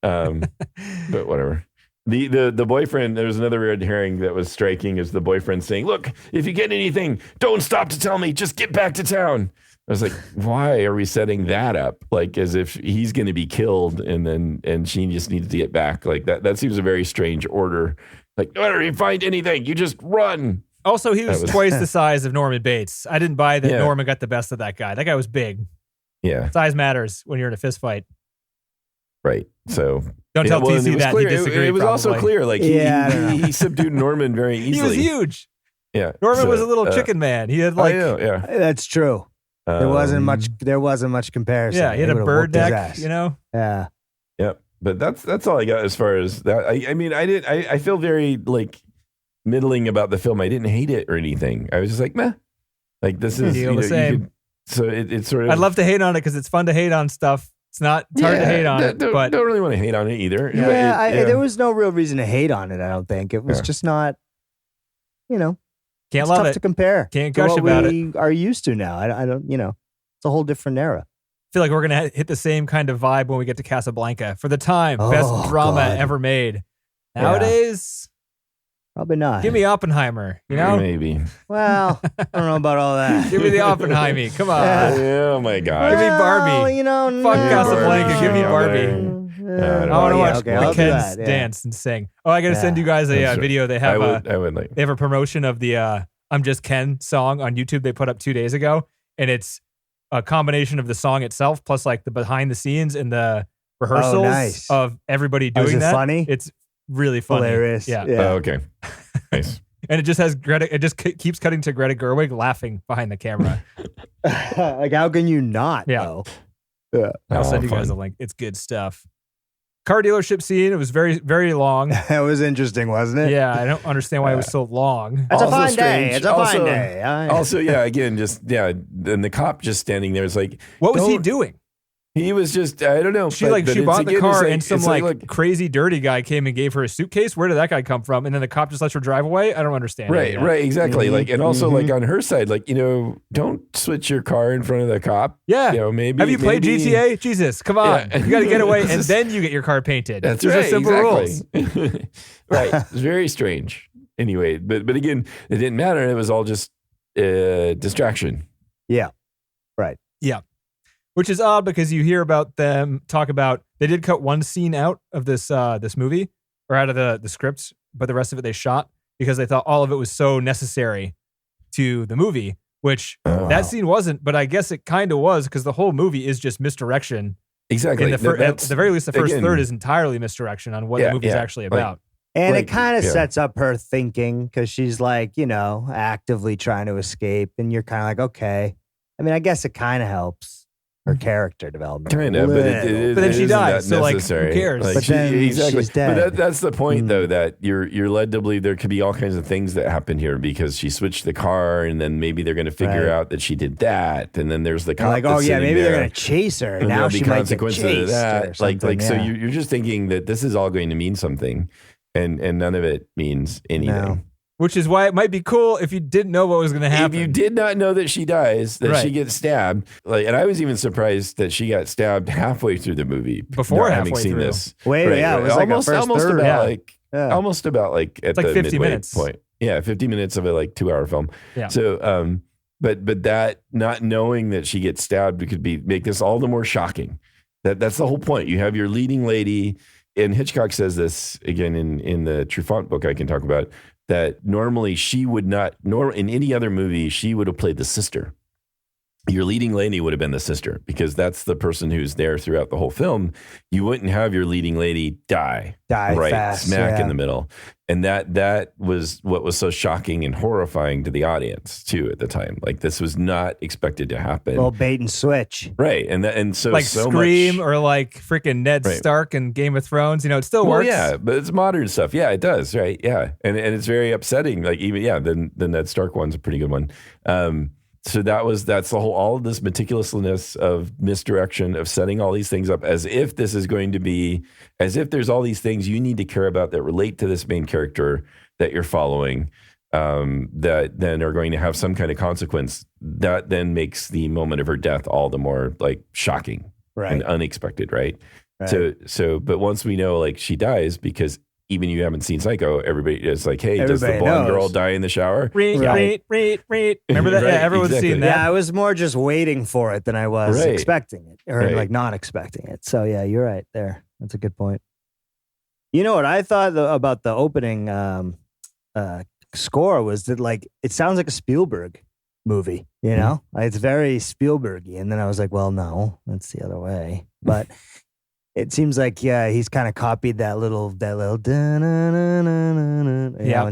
But whatever. The boyfriend, there was another red herring that was striking, is the boyfriend saying, look, if you get anything, don't stop to tell me, just get back to town. I was like, why are we setting that up? Like, as if he's going to be killed and she just needs to get back. Like that seems a very strange order. Like, whenever you find anything, you just run. Also, he was That was- twice the size of Norman Bates. I didn't buy that Yeah. Norman got the best of that guy. That guy was big. Yeah, Size matters when you're in a fist fight. right. So Don't yeah, tell well, and TC it was that. clear. He disagreed. It was also probably. clear. Like Yeah, I don't know. he subdued Norman very easily. He was huge. Yeah, Norman so, was a little chicken man. He had I like, know, yeah. That's true. There wasn't much comparison. yeah, he had They a would've bird whooped his neck, ass. you know? Yeah. Yep. But that's all I got as far as that. I mean, I feel very like middling about the film. I didn't hate it or anything. I was just like, meh. Like this is Feel the same. So it's sort of. I'd love to hate on it because it's fun to hate on stuff. It's hard to hate on it, but don't really want to hate on it either. Yeah, But there was no real reason to hate on it, I don't think. It was Yeah. just not, can't it's love tough it. to compare. Can't to gush what about we are used to now. I don't, it's a whole different era. I feel like we're going to hit the same kind of vibe when we get to Casablanca. For the time, Oh, best drama God. ever made. Yeah. Nowadays, Probably not. give me Oppenheimer, you know? maybe. Well, I don't know about all that. Give me the Oppenheimer. Come on. Oh my god. Give me Barbie. Fuck Casablanca, give me Barbie. I I want to watch okay, I'll do McKen's that, yeah. dance and sing. Oh, I got to send you guys a That's right. video. They I have would like. they have a promotion of the I'm Just Ken song on YouTube they put up 2 days ago. And it's a combination of the song itself plus like the behind the scenes and the rehearsals nice. of everybody Oh, is doing it that. funny? It's really funny. Hilarious. Yeah. Oh, okay. Nice. And it just has Greta, it just keeps cutting to Greta Gerwig laughing behind the camera. Like, how can you not? Yeah. Though? Yeah. I'll send Oh, you guys fun. a link. It's good stuff. Car dealership scene. It was very, very long. That was interesting, wasn't it? Yeah, I don't understand why it was so long. It's a Also fine strange. day. It's a Also- fine day. Also, yeah, again, just and the cop just standing there is like, What was he don't- doing? He was just, I don't know. She but she bought the again, car it's and some it's crazy dirty guy came and gave her a suitcase. Where did that guy come from? And then the cop just lets her drive away. I don't understand. Right, exactly. Mhm, And also on her side, don't switch your car in front of the cop. Yeah. Maybe. Have you played GTA? Jesus, come on. Yeah. You got to get away and then you get your car painted. That's These right. are simple rules. Right. It's very strange. Anyway, but again, it didn't matter. It was all just distraction. Yeah. Right. Yeah. Which is odd because you hear about them talk about, they did cut one scene out of this movie or out of the script, but the rest of it they shot because they thought all of it was so necessary to the movie, which that scene wasn't, but I guess it kind of was because the whole movie is just misdirection. Exactly. At the very least, the first third is entirely misdirection on what the movie's actually about. And it kind of sets up her thinking because she's actively trying to escape. And you're kind of like, okay. I mean, I guess it kind of helps her character development. Kind of, but then she dies. So who cares? But then exactly. she's dead. But that's the point, though, that you're led to believe there could be all kinds of things that happen here because she switched the car, and then maybe they're going to figure out that she did that, and then there's the cop. Maybe they're going to chase her. And now she might get chased of that. So you're just thinking that this is all going to mean something, and none of it means anything. No. Which is why it might be cool if you didn't know what was going to happen. If you did not know that she dies, that she gets stabbed, and I was even surprised that she got stabbed halfway through the movie before having halfway seen through. this. It was almost about at like the 50 midway minutes. point. Yeah, 50 minutes of a 2-hour film. Yeah. So, but that not knowing that she gets stabbed could make this all the more shocking. That's the whole point. You have your leading lady, and Hitchcock says this again in the Truffaut book I can talk about. That normally she would not, nor in any other movie, she would have played the sister. Your leading lady would have been the sister because that's the person who's there throughout the whole film. You wouldn't have your leading lady die right fast, smack in the middle. And that was what was so shocking and horrifying to the audience too at the time. This was not expected to happen. Well, bait and switch. Right. And so Scream much, or freaking Ned Stark in Game of Thrones, it still works. Yeah, but it's modern stuff. Yeah, it does. Right. Yeah. And it's very upsetting. The Ned Stark one's a pretty good one. So that's the whole, all of this meticulousness of misdirection of setting all these things up as if this is going to be, as if there's all these things you need to care about that relate to this main character that you're following, that then are going to have some kind of consequence. That then makes the moment of her death all the more shocking and unexpected, right? But once we know she dies, because even you haven't seen Psycho, everybody is like, hey, does the blonde girl die in the shower? Remember that? Yeah, everyone's seen that. Yeah, I was more just waiting for it than I was expecting it or not expecting it. So yeah, you're right there. That's a good point. You know what I thought about the opening score was that it sounds like a Spielberg movie, It's very Spielbergy. And then I was like, well, no, that's the other way. But it seems like he's kind of copied that little in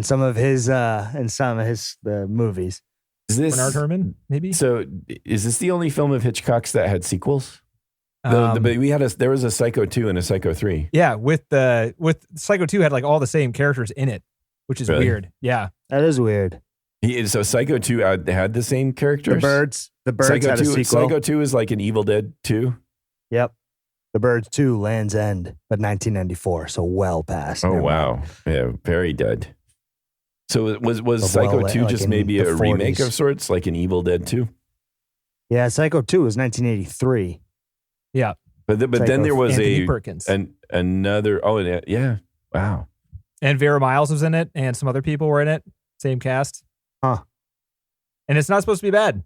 some of his movies. Is this Bernard Herrmann, maybe? So is this the only film of Hitchcock's that had sequels? But there was a Psycho 2 and a Psycho 3. Yeah, with Psycho 2 had all the same characters in it, which is weird. Yeah, that is weird. So Psycho 2 had the same characters. The Birds Psycho had a 2, sequel. Psycho 2 is like an Evil Dead 2. Yep. The Birds 2, Land's End, but 1994, so well past. Oh, wow. Yeah, very dead. So was Psycho 2 just maybe a remake of sorts, like an Evil Dead 2? Yeah, Psycho 2 was 1983. Yeah. But then there was Anthony Perkins. Another, yeah, wow. And Vera Miles was in it, and some other people were in it. Same cast. Huh. And it's not supposed to be bad.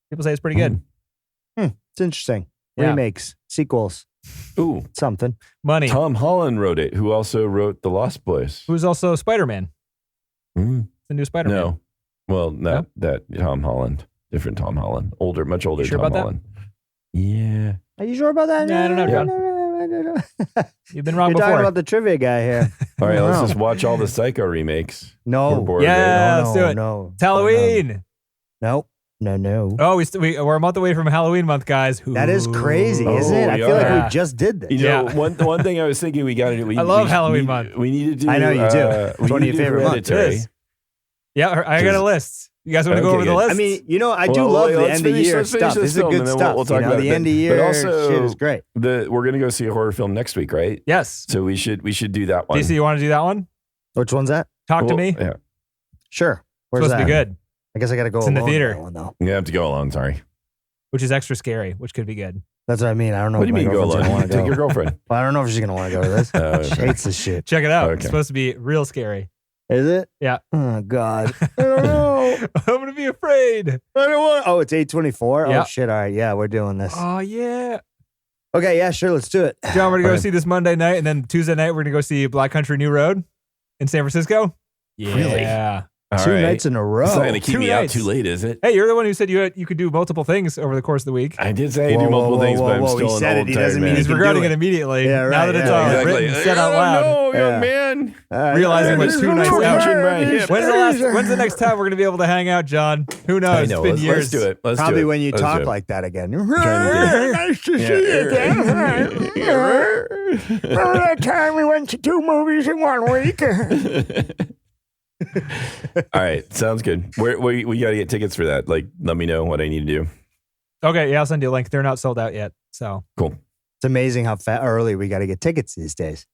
People say it's pretty good. It's interesting. Yeah. Remakes, sequels. Ooh. Something. Money. Tom Holland wrote it, who also wrote The Lost Boys. Who's also Spider-Man. The new Spider-Man. No. Well, not that Tom Holland. Different Tom Holland. Much older sure Tom about Holland. Yeah. Are you sure about that? Yeah, I don't know, John. You've been wrong You're before. talking about the trivia guy here. All right, let's just watch all the Psycho remakes. No. We're bored, Yeah, right? let's do it. No. It's Halloween. No. Oh, we're a month away from Halloween month, guys. Ooh. That is crazy, isn't it? I feel like we just did this. You know, one thing I was thinking we got to do. I love Halloween month. We need to do. I know you do. It's one of your favorite months. Hereditary. Yeah, I got a list. You guys want to go Okay, over the good. list? I mean, I do Well, love wait, the let's end of finish- year let's finish stuff. this This is film, good and then stuff. we'll talk about the it. end of But year also- shit is great. We're going to go see a horror film next week, right? yes. So we should do that one. DC, you want to do that one? Which one's that? Talk to Well, me. Yeah. Sure. Where's Supposed that? to be good, I guess I got to go It's in the alone theater. to that one, though. You have to go alone. Sorry. which is extra scary, which could be good. That's what I mean. I don't know. What do you if mean my go girlfriend's gonna alone? wanna Take go. your girlfriend. Well, I don't know if she's gonna want to go to this. Oh, She okay. hates this shit. Check it out. Okay. It's supposed to be real scary. Is it? Yeah. Oh God. I don't know. I'm gonna be afraid. I don't want. Oh, it's 8:24. Yeah. Oh shit. All right. Yeah, we're doing this. Oh yeah. Okay. Yeah. Sure. Let's do it. John, we're gonna go Okay. see this Monday night, and then Tuesday night we're gonna go see Black Country New Road in San Francisco. Yeah. Really? All Two right. nights in a row. It's not going to keep 2 me nights. out too late, is it? Hey, you're the one who said you could do multiple things over the course of the week. I did say I Whoa, do multiple whoa, things, whoa, but I'm whoa, still he an said it. old He tired doesn't mean man. He's can do regretting it. it immediately. Yeah, Now right, that it's yeah, all Exactly. written, said out loud. No, Yeah. young man. Realizing what 2 nights out. Punching my hip. When's the next time we're gonna be able to hang out, John? Who knows? I It's know. been Let's years. do it. Let's do Probably it. when you Let's talk do it. like that again. Trying Nice to Yeah. see you again. Remember that time we went to 2 movies in 1 week? All right, sounds good. We got to get tickets for that. Like, let me know what I need to do. Okay, yeah, I'll send you a link. They're not sold out yet. So Cool. It's amazing how early we got to get tickets these days.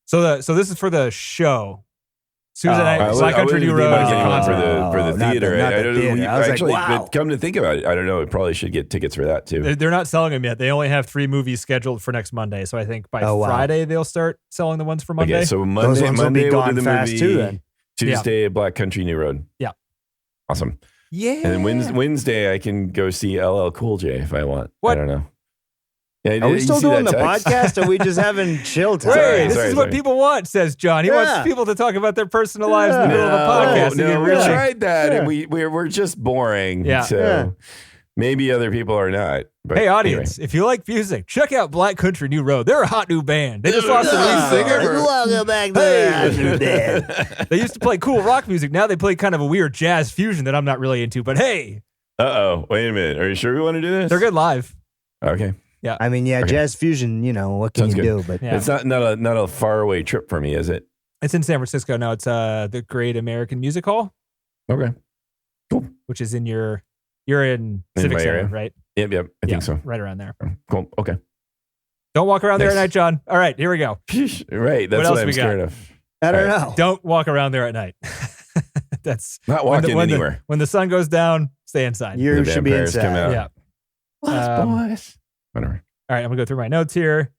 so this is for the show. Tuesday night, I Black Country New Road is the for concert. the not theater. not I don't know. theater. I was Actually, like, wow. but come to think about it, I don't know. I probably should get tickets for that too. They're not selling them yet. They only have 3 movies scheduled for next Monday. So I think by Oh, wow. Friday they'll start selling the ones for Monday. Okay, so Those Monday, ones will be we'll gone do the fast movie. too then. Tuesday, Black Country New Road. Yeah. Awesome. yeah. And then Wednesday, I can go see LL Cool J if I want. What? I don't know. Yeah, Are we you still see doing the that text? podcast? Or are we just having chill time? Wait, this Sorry, is what sorry. people want, says John. He wants Yeah. people to talk about their personal lives in the middle of a No, podcast. and no, you we really- tried that, Yeah. and we're just boring. Yeah. So Yeah. maybe other people are not. But Hey, audience, if you like music, check out Black Country New Road. They're a hot new band. They just lost the lead singer. Welcome back to the They used to play cool rock music. Now they play kind of a weird jazz fusion that I'm not really into. But hey, Uh-oh. Wait a minute. Are you sure we want to do this? they're good live. Okay. I mean, yeah, Okay. jazz fusion. What can Sounds you good. do? But Yeah. It's not a far away trip for me, is it? It's in San Francisco. No, it's the Great American Music Hall, Okay. which is you're in Civic my Center, area. right? Yep. I think so. Right around there. Cool. Okay. Don't walk around there at Nice. night, John. All right, here we go. Right. That's else what I'm we got? scared of. I don't All right. know. Don't walk around there at night. That's Not when walking when anywhere. when the sun goes down, stay inside. You The should be vampires come inside. out. Yeah. Boys. Whatever. All right, I'm gonna go through my notes here.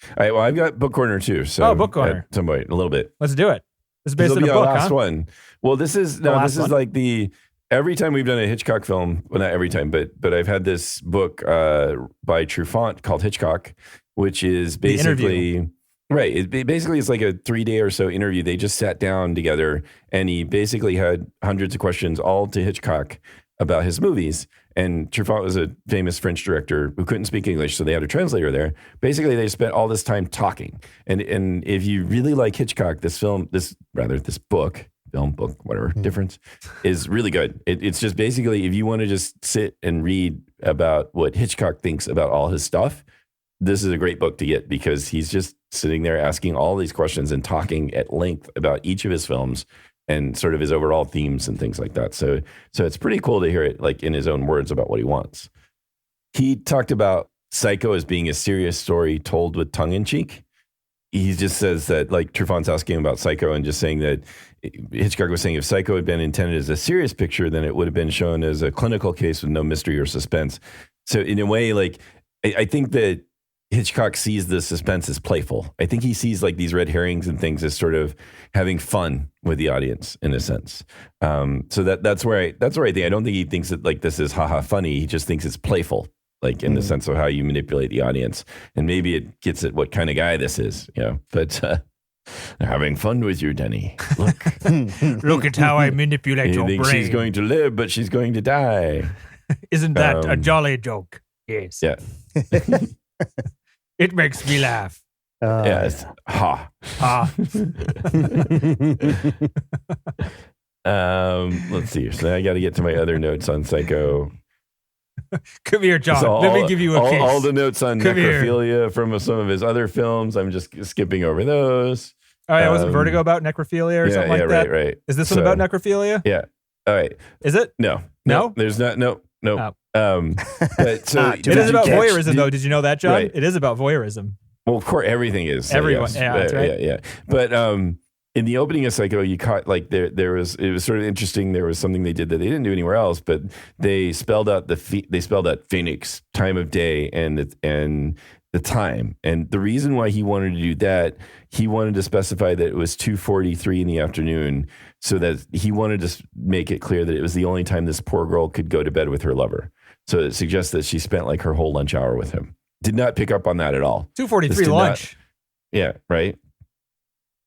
All right. Well, I've got book corner too. So Oh, book corner. at some point, a little bit. Let's do it. This is based This on will a be our book, last huh? one. Well, this is last this is one? like every time we've done a Hitchcock film. Well, not every time, but I've had this book by Truffaut called Hitchcock, which is The interview. basically right. Basically it's like a 3-day or so interview. They just sat down together, and he basically had hundreds of questions all to Hitchcock about his movies. And Truffaut was a famous French director who couldn't speak English, so they had a translator there. Basically, they spent all this time talking. And if you really like Hitchcock, this book, film, book, whatever, difference, is really good. It's just basically, if you want to just sit and read about what Hitchcock thinks about all his stuff, this is a great book to get because he's just sitting there asking all these questions and talking at length about each of his films and sort of his overall themes and things like that. So it's pretty cool to hear it like in his own words about what he wants. He talked about Psycho as being a serious story told with tongue in cheek. He just says that, like, Truffaut's asking about Psycho and just saying that Hitchcock was saying if Psycho had been intended as a serious picture, then it would have been shown as a clinical case with no mystery or suspense. So in a way, like, I think that Hitchcock sees the suspense as playful. I think he sees like these red herrings and things as sort of having fun with the audience in a sense. So that's where I think I don't think he thinks that like this is haha funny. He just thinks it's playful, like in the sense of how you manipulate the audience, and maybe it gets at what kind of guy this is, But they're having fun with you, Denny. Look, Look at how I manipulate you your think brain. she's going to live, but she's going to die. Isn't that a Um, jolly joke? Yes. Yeah. It makes me laugh. Yes. Ha. Ah, Let's see. So now I got to get to my other notes on Psycho. come here, John. So Let me give you a kiss. all the notes on Come here. necrophilia from some of his other films. I'm just skipping over those. Oh, yeah, wasn't Vertigo about necrophilia or something like that? Right. Is this one So, about necrophilia? Yeah. All right. Is it? No. No? There's not. No. Oh. But so It is about voyeurism, though. Did you know that, John? Right. It is about voyeurism. Well, of course, everything is. So Everyone. yes. Yeah, that's right. Yeah. But in the opening of Psycho, you caught like it was sort of interesting. There was something they did that they didn't do anywhere else, but they spelled out Phoenix, time of day, and the time. And the reason why he wanted to do that, he wanted to specify that it was 2:43 in the afternoon, so that he wanted to make it clear that it was the only time this poor girl could go to bed with her lover. So it suggests that she spent like her whole lunch hour with him. Did not pick up on that at all. 2:43 lunch. Yeah, right.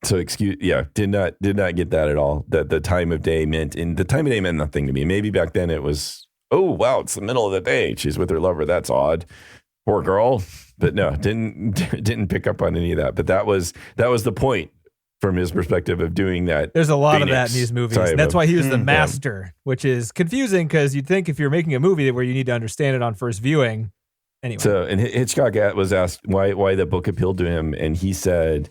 So did not get that at all. That the time of day meant nothing to me. Maybe back then it was, oh wow, it's the middle of the day. She's with her lover. That's odd. Poor girl. But no, didn't pick up on any of that. But that was the point from his perspective of doing that. There's a lot of that in these movies. And that's why he was the master, which is confusing because you'd think if you're making a movie where you need to understand it on first viewing. Anyway. So, and Hitchcock was asked why the book appealed to him, and he said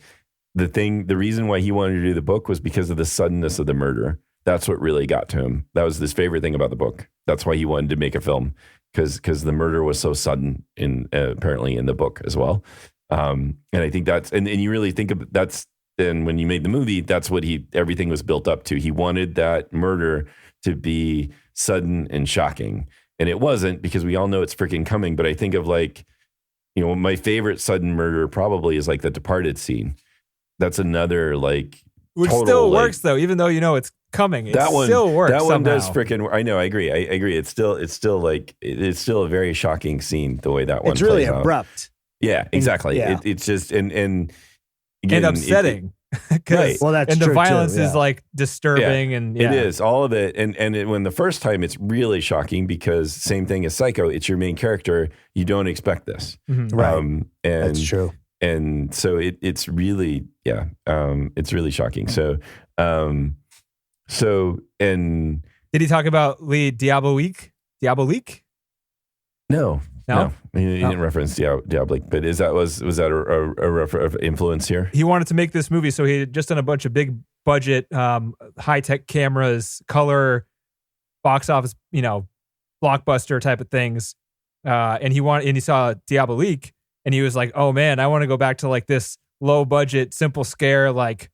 the reason why he wanted to do the book was because of the suddenness of the murder. That's what really got to him. That was his favorite thing about the book. That's why he wanted to make a film, because the murder was so sudden apparently in the book as well. And I think that's and you really think of that's. And when you made the movie, that's what everything was built up to. He wanted that murder to be sudden and shocking. And it wasn't, because we all know it's freaking coming. But I think of like, my favorite sudden murder probably is like the Departed scene. That's another like, which still works though, even though it's coming. It still works. That one somehow. does freaking. I know. I agree. I agree. It's still a very shocking scene the way that one. It's really plays abrupt. Out. Yeah, exactly. Yeah. It's just and upsetting. Right. Well, that's and true the violence too, yeah. is like disturbing, and it is all of it. And when the first time it's really shocking, because same thing as Psycho, it's your main character. You don't expect this, Right? And That's true. And so it's really it's really shocking. So and did he talk about Lee Diabolique? No. He didn't reference Diabolique, but was that a influence here? He wanted to make this movie, so he had just done a bunch of big budget, high tech cameras, color, box office, blockbuster type of things, and he saw Diabolique, and he was like, "Oh man, I want to go back to like this low budget, simple scare." Like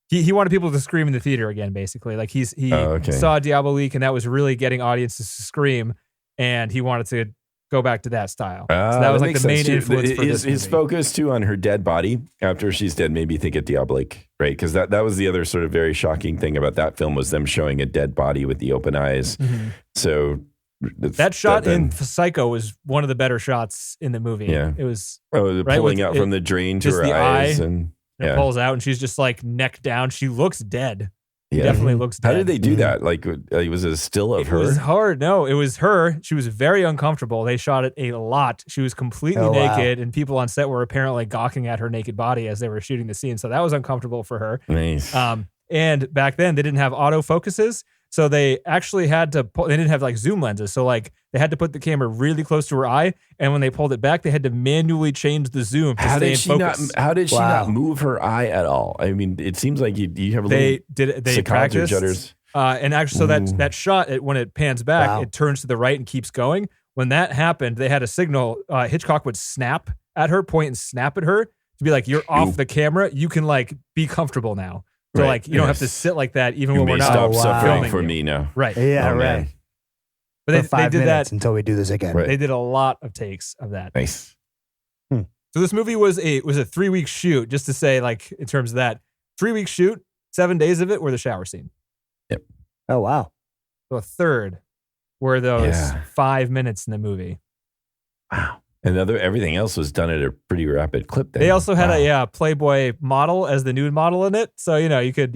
he wanted people to scream in the theater again, basically. Like he saw Diabolique, and that was really getting audiences to scream, and he wanted to go back to that style. So that was like the main influence for this movie. His focus too on her dead body after she's dead made me think of Diabolique, right? Because that was the other sort of very shocking thing about that film, was them showing a dead body with the open eyes. Mm-hmm. So that shot in Psycho was one of the better shots in the movie. Yeah, it was pulling out from the drain to her eyes, and it pulls out, and she's just like neck down. She looks dead. Yeah. Definitely looks dead. How did they do that? Like, was it a still of her? It was hard. No, it was her. She was very uncomfortable. They shot it a lot. She was completely naked, and people on set were apparently gawking at her naked body as they were shooting the scene. So that was uncomfortable for her. Nice. And back then, they didn't have autofocuses. So they actually had to they didn't have like zoom lenses. So like they had to put the camera really close to her eye. And when they pulled it back, they had to manually change the zoom to stay in focus. How did she not move her eye at all? I mean, it seems like you have a little they practiced. Judders. And actually, so that shot, when it pans back, it turns to the right and keeps going. When that happened, they had a signal. Hitchcock would snap at her, point and snap at her to be like, "You're off the camera. You can like be comfortable now." So like you don't have to sit like that even when we're not stop suffering filming for you. me now. Right. Yeah, right. But they did that until we do this again. Right. They did a lot of takes of that. Nice. So this movie was a 3-week shoot, just to say, like, in terms of that 3-week shoot, 7 days of it were the shower scene. Yep. Oh wow. So a third were those 5 minutes in the movie. Wow. And everything else was done at a pretty rapid clip. They also had a Playboy model as the nude model in it. So, you could,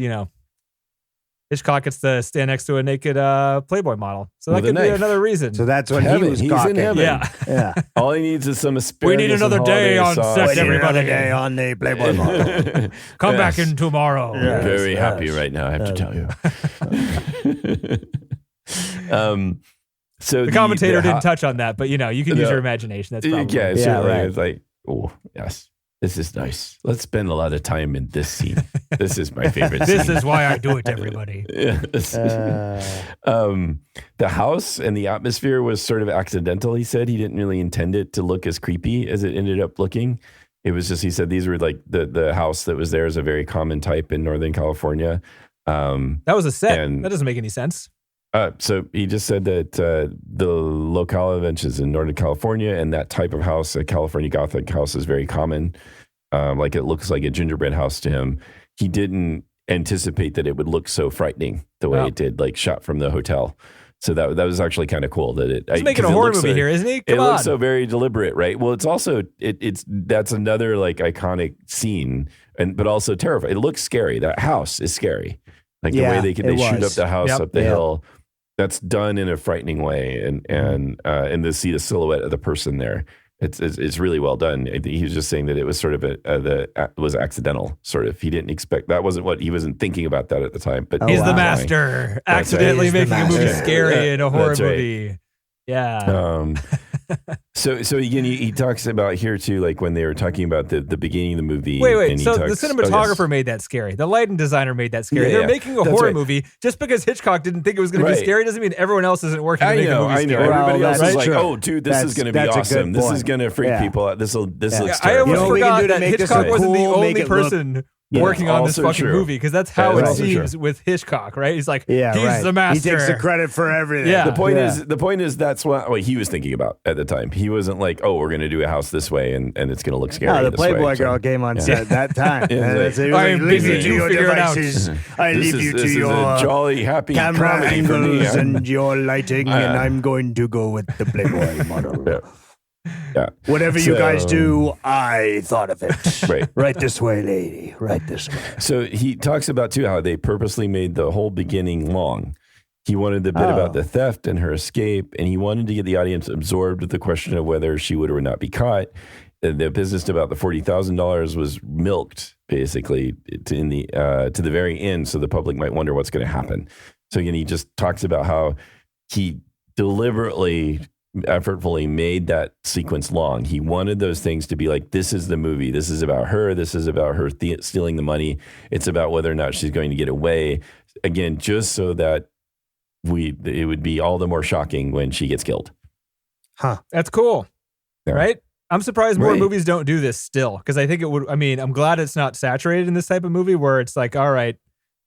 Hitchcock gets to stand next to a naked Playboy model. So that could be another reason. So that's when he was gawking. Yeah. All he needs is some asparagus. We need another day on set, everybody. Another day on the Playboy model. Come back in tomorrow. I'm very happy right now, I have to tell you. So the commentator didn't touch on that, but you can use your imagination. That's probably right. It's like, oh yes. This is nice. Let's spend a lot of time in this scene. This is my favorite This scene. is why I do it, everybody. Yeah, the house and the atmosphere was sort of accidental, he said. He didn't really intend it to look as creepy as it ended up looking. It was just, he said these were like the house that was there is a very common type in Northern California. That was a set. That doesn't make any sense. So he just said that the locale event is in Northern California, and that type of house, a California Gothic house, is very common. Like it looks like a gingerbread house to him. He didn't anticipate that it would look so frightening the way it did, like shot from the hotel. So that was actually kind of cool. That he's making a horror movie here, isn't he? Come on. It looks so very deliberate, right? Well, it's also that's another like iconic scene, but also terrifying. It looks scary. That house is scary. Like the way they shoot up the house up the hill. That's done in a frightening way, and to see the silhouette of the person there, it's really well done. He was just saying that it was sort of it was accidental, sort of. He didn't expect that he wasn't thinking about that at the time. But he's the master, accidentally making a movie scary in a horror movie. Yeah. So again, he talks about here too, like when they were talking about the beginning of the movie. Wait. And So the cinematographer made that scary. The lighting designer made that scary. They're making a horror movie. Just because Hitchcock didn't think it was going to be scary doesn't mean everyone else isn't working to make a movie scary. Everybody else is like, oh, dude, this is going to be awesome. This is going to freak people out. This looks terrible. I almost forgot that Hitchcock wasn't the only person working on this fucking movie, because that's how it seems with Hitchcock, right? He's like, he's the master. He takes the credit for everything. Yeah. The point is that's what he was thinking about at the time. He wasn't like, oh, we're going to do a house this way and it's going to look scary. No, the Playboy girl came on set at that time. I'm busy to your devices. I leave you to your jolly, happy camera angles and and your lighting, and I'm going to go with the Playboy model. Yeah. Whatever you guys do, I thought of it. Right. Right this way, lady. Right this way. So he talks about, too, how they purposely made the whole beginning long. He wanted the bit about the theft and her escape, and he wanted to get the audience absorbed with the question of whether she would or not be caught. The business about the $40,000 was milked, basically, to the very end, so the public might wonder what's going to happen. So again, he just talks about how he deliberately, effortfully made that sequence long. He wanted those things to be like, this is the movie. This is about her. This is about her stealing the money. It's about whether or not she's going to get away. Again, just so that it would be all the more shocking when she gets killed. Huh. That's cool. Yeah. Right? I'm surprised more movies don't do this still, because I think it would, I'm glad it's not saturated in this type of movie where it's like, all right,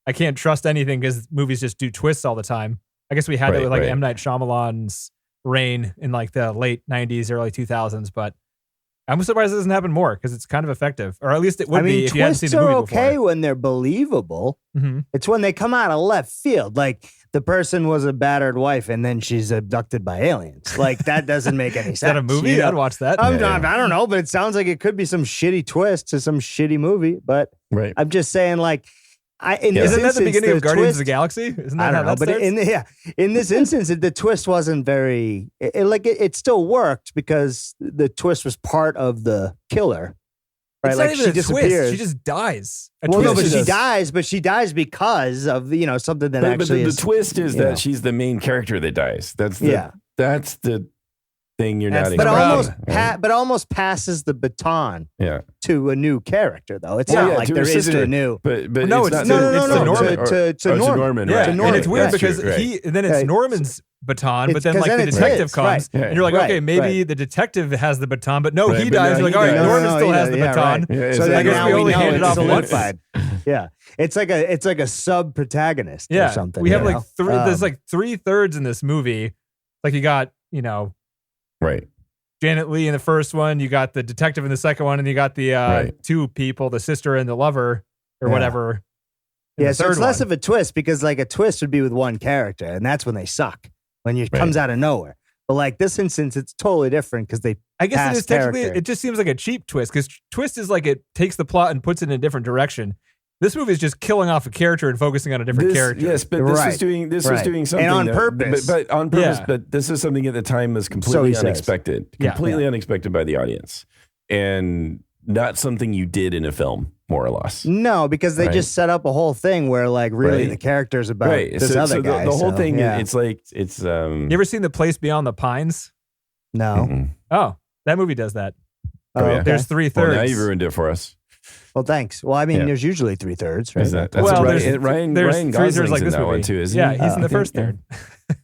I can't trust anything because movies just do twists all the time. I guess we had it with like M. Night Shyamalan's Reign in like the late 90s, early 2000s, but I'm surprised it doesn't happen more because it's kind of effective, or at least it would be if you hadn't seen the movie before. Twists are okay when they're believable. Mm-hmm. It's when they come out of left field, like the person was a battered wife and then she's abducted by aliens. Like that doesn't make any sense. Is that a movie? You know? I'd watch that. I don't know, but it sounds like it could be some shitty twist to some shitty movie. But I'm just saying, like, isn't that the beginning of Guardians of the Galaxy? Isn't that how that starts? But in this instance, the twist wasn't very. It still worked because the twist was part of the killer, right? It's like not even she a disappears. Twist. She just dies. She dies because of something that actually. But the twist is that she's the main character that dies. That's the thing you're not expecting. But almost passes the baton to a new character, though. It's not like there isn't a new. But no, it's to Norman. Yeah, and it's weird because then it's Norman's baton, but then like the detective comes, and you're like, okay, maybe the detective has the baton, but no, he dies. You're like, all right, Norman still has the baton. So I guess we only handed off once. Yeah, it's like a sub protagonist or something. We have like three. There's like 3/3 in this movie. Like you got Janet Leigh in the first one, you got the detective in the second one, and you got the two people, the sister and the lover or whatever. Yeah, so it's less of a twist because like a twist would be with one character, and that's when they suck, when it comes out of nowhere. But like this instance, it's totally different because I guess it is technically, it just seems like a cheap twist because twist is like it takes the plot and puts it in a different direction. This movie is just killing off a character and focusing on a different character. Yes, but this was doing something and on purpose. But on purpose. But this is something at the time was completely unexpected. Completely unexpected by the audience. And not something you did in a film, more or less. No, because they just set up a whole thing where like really the character's about this other guy. The whole thing, it's like it's You ever seen The Place Beyond the Pines? No. Oh, that movie does that. okay. There's 3/3. Well, now you've ruined it for us. Well, thanks. Well, I mean, Yeah. there's usually 3/3, right? Is that, Well, that's there's Ryan there's Gosling's 3/3 like in this that movie. one too, isn't Yeah, he? he's in the Okay, first yeah. third.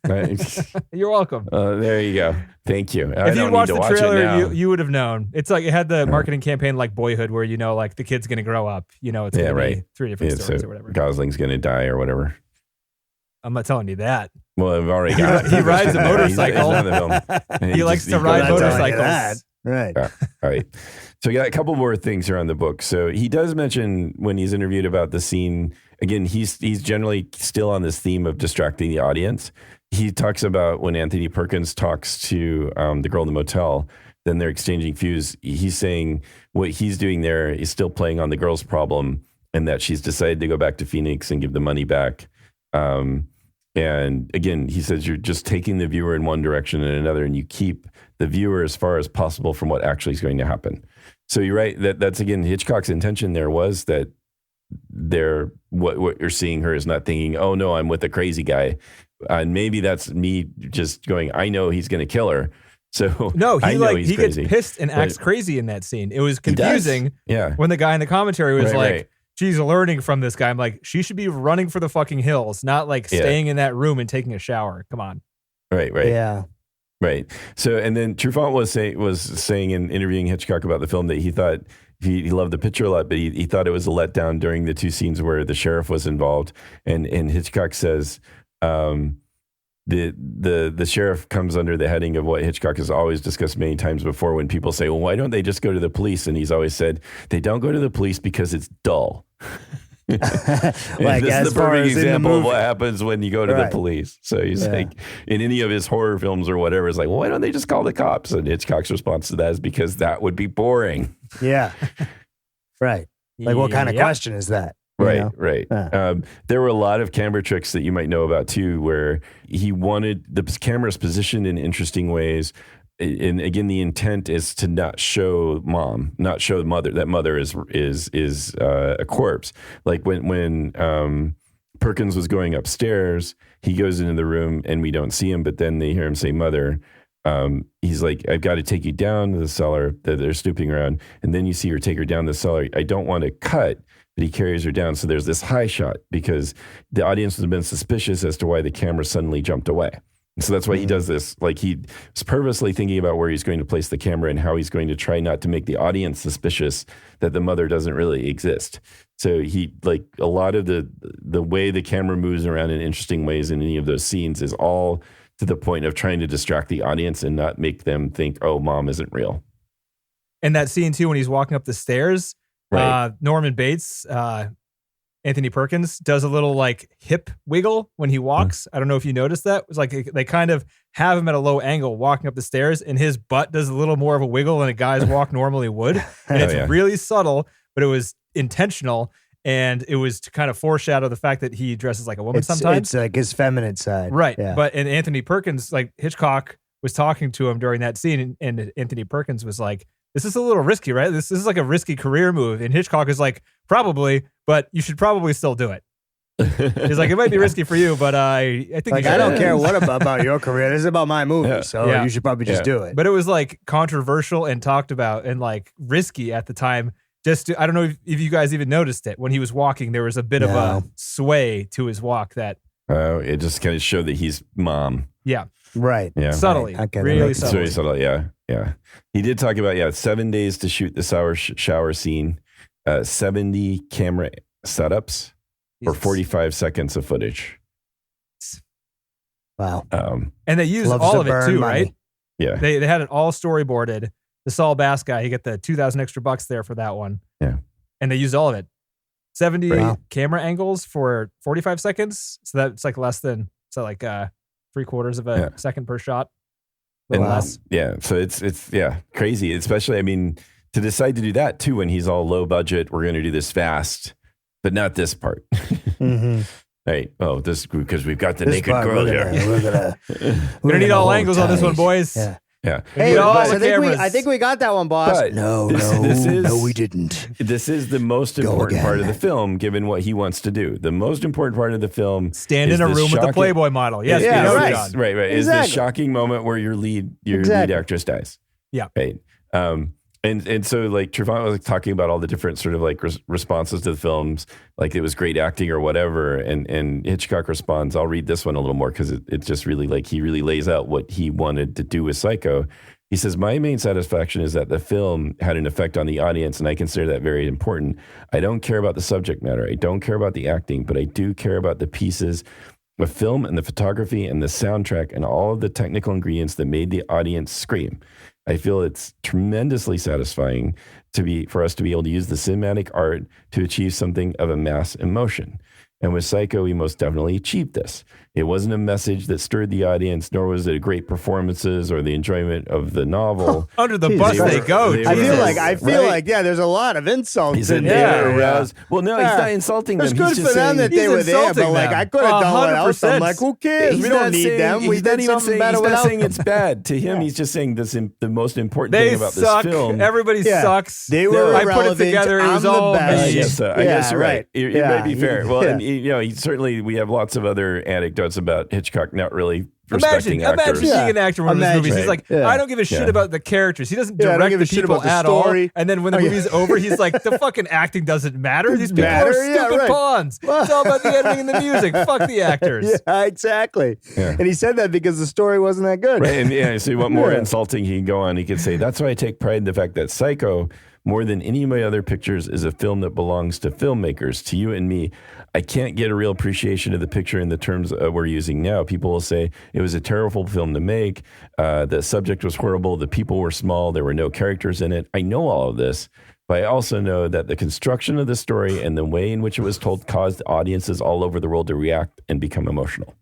Right. You're welcome. There you go. Thank you. I If you don't watched need to the watch it trailer, now. you would have known. It's like it had the marketing campaign like Boyhood, where you know, like the kid's going to grow up. You know, it's going to be 3 different Yeah, stories so or whatever. Gosling's going to die or whatever. I'm not telling you that. Well, I've already got He rides a motorcycle. He's not in the film. And He likes to goes ride out there. motorcycles. Right. Yeah. All right. So we got a couple more things here on the book. So he does mention when he's interviewed about the scene, again, he's generally still on this theme of distracting the audience. He talks about when Anthony Perkins talks to the girl in the motel, then they're exchanging views. He's saying what he's doing there is still playing on the girl's problem and that she's decided to go back to Phoenix and give the money back. And again, he says you're just taking the viewer in one direction and another, and you keep the viewer as far as possible from what actually is going to happen. So you're right. That's again, Hitchcock's intention there was that what you're seeing her is not thinking, oh no, I'm with a crazy guy. And maybe that's me just going, I know he's going to kill her. So No, I know he's he gets crazy. pissed and acts But- crazy in that scene. It was He does. confusing Yeah. when the guy in the commentary was Right, like, right. she's learning from this guy. I'm like, she should be running for the fucking hills, not like Yeah. staying in that room and taking a shower. Come on. Right. Yeah. Right. So, and then Truffaut was saying in interviewing Hitchcock about the film that he thought he loved the picture a lot, but he thought it was a letdown during the two scenes where the sheriff was involved. And Hitchcock says the sheriff comes under the heading of what Hitchcock has always discussed many times before when people say, well, why don't they just go to the police? And he's always said, they don't go to the police because it's dull. Like this as is the far perfect as in the example of movie. what happens when you go to the Right. police. So he's Yeah. like, in any of his horror films or whatever, it's like, well, why don't they just call the cops? And Hitchcock's response to that is because that would be boring. Yeah. Right. Like, what kind of Yep. question is that? You Right, know? right. Yeah. There were a lot of camera tricks that you might know about too, where he wanted the cameras positioned in interesting ways. And again, the intent is to not show mom, not show the mother. That mother is a corpse. Like when Perkins was going upstairs, he goes into the room and we don't see him, but then they hear him say mother. He's like, I've got to take you down to the cellar. They're snooping around. And then you see her take her down the cellar. I don't want to cut, but he carries her down. So there's this high shot because the audience has been suspicious as to why the camera suddenly jumped away. So that's why he does this. Like he was purposely thinking about where he's going to place the camera and how he's going to try not to make the audience suspicious that the mother doesn't really exist. So he, like, a lot of the way the camera moves around in interesting ways in any of those scenes is all to the point of trying to distract the audience and not make them think, oh, mom isn't real. And that scene too, when he's walking up the stairs, Right. Norman Bates, Anthony Perkins does a little like hip wiggle when he walks. I don't know if you noticed that. It was like they kind of have him at a low angle walking up the stairs, and his butt does a little more of a wiggle than a guy's walk normally would. And Oh, it's yeah. really subtle, but it was intentional. And it was to kind of foreshadow the fact that he dresses like a woman sometimes. It's like his feminine side. Right. Yeah. But and Anthony Perkins, like Hitchcock was talking to him during that scene, and Anthony Perkins was like, this is a little risky, right? This is like a risky career move. And Hitchcock is like, probably, but you should probably still do it. He's like, it might be risky for you, but I think Like, you should. I don't care what about your career. This is about my movie. Yeah. So Yeah. you should probably just do it. But it was like controversial and talked about and like risky at the time. I don't know if you guys even noticed it. When he was walking, there was a bit of a No. sway to his walk that, It just kind of showed that he's mom. yeah, Right. Yeah. subtly, Right. Okay, that really makes It's subtly. very subtle. Yeah. Yeah. He did talk about, 7 days to shoot the shower scene, 70 camera setups, or Jesus. 45 seconds of footage. Wow. And they used Loves all to of it burn too, money. right? Yeah. They had it all storyboarded. The Saul Bass guy, he got the 2,000 extra bucks there for that one. Yeah. And they used all of it. 70 Wow. camera angles for 45 seconds. So that's like less than, so like 3/4 of a Yeah. second per shot. A And little less. yeah, so it's crazy. Especially, I mean, to decide to do that too when he's all low budget. We're going to do this fast, but not this part. Mm-hmm. Right? Oh, this because we've got the This naked part, girl we're here. gonna We're gonna need all angles on this one, boys. Yeah. Yeah. We Hey, need all boss, the cameras. I think we got that one, boss. But No, this is- no, we didn't. This is the most important again. part of the film, given what he wants to do. The most important part of the film Stand is in a this room with the shocking- Playboy model. Yes, is- we Yeah, know, right. John. Right. Is Exactly. this shocking moment where your lead Exactly. actress dies. Yeah. Right. And so like Trevant was like talking about all the different sort of like responses to the films, like it was great acting or whatever. And Hitchcock responds, I'll read this one a little more because it just really like he really lays out what he wanted to do with Psycho. He says, my main satisfaction is that the film had an effect on the audience, and I consider that very important. I don't care about the subject matter. I don't care about the acting, but I do care about the pieces of film and the photography and the soundtrack and all of the technical ingredients that made the audience scream. I feel it's tremendously satisfying for us to be able to use the cinematic art to achieve something of a mass emotion. And with Psycho, we most definitely achieved this. It wasn't a message that stirred the audience, nor was it great performances or the enjoyment of the novel. Under the bus they go. I feel like, yeah, there's a lot of insults. He said in they there. were aroused. Well, no, he's not insulting them. It's good for them that they were there, but like I could have done what else. I'm like, who cares? We don't need them. We did something better without them. He's not saying it's bad. To him, he's just saying the most important thing about suck. this film. Everybody sucks. They were I put it together. It was all me. I guess you're right. It might be fair. Well, and, we have lots of other anecdotes about Hitchcock not really respecting actors. Imagine being an actor in one of his movies. He's like, I don't give a shit about the characters. He doesn't direct the people at all. And then when the movie's over, he's like, the fucking acting doesn't matter. These people are stupid pawns. It's all about the editing and the music. Fuck the actors. Yeah, exactly. Yeah. And he said that because the story wasn't that good. Right. And so what more insulting he can go on? He could say, that's why I take pride in the fact that Psycho, more than any of my other pictures, is a film that belongs to filmmakers, to you and me. I can't get a real appreciation of the picture in the terms we're using now. People will say it was a terrible film to make. The subject was horrible. The people were small. There were no characters in it. I know all of this, but I also know that the construction of the story and the way in which it was told caused audiences all over the world to react and become emotional.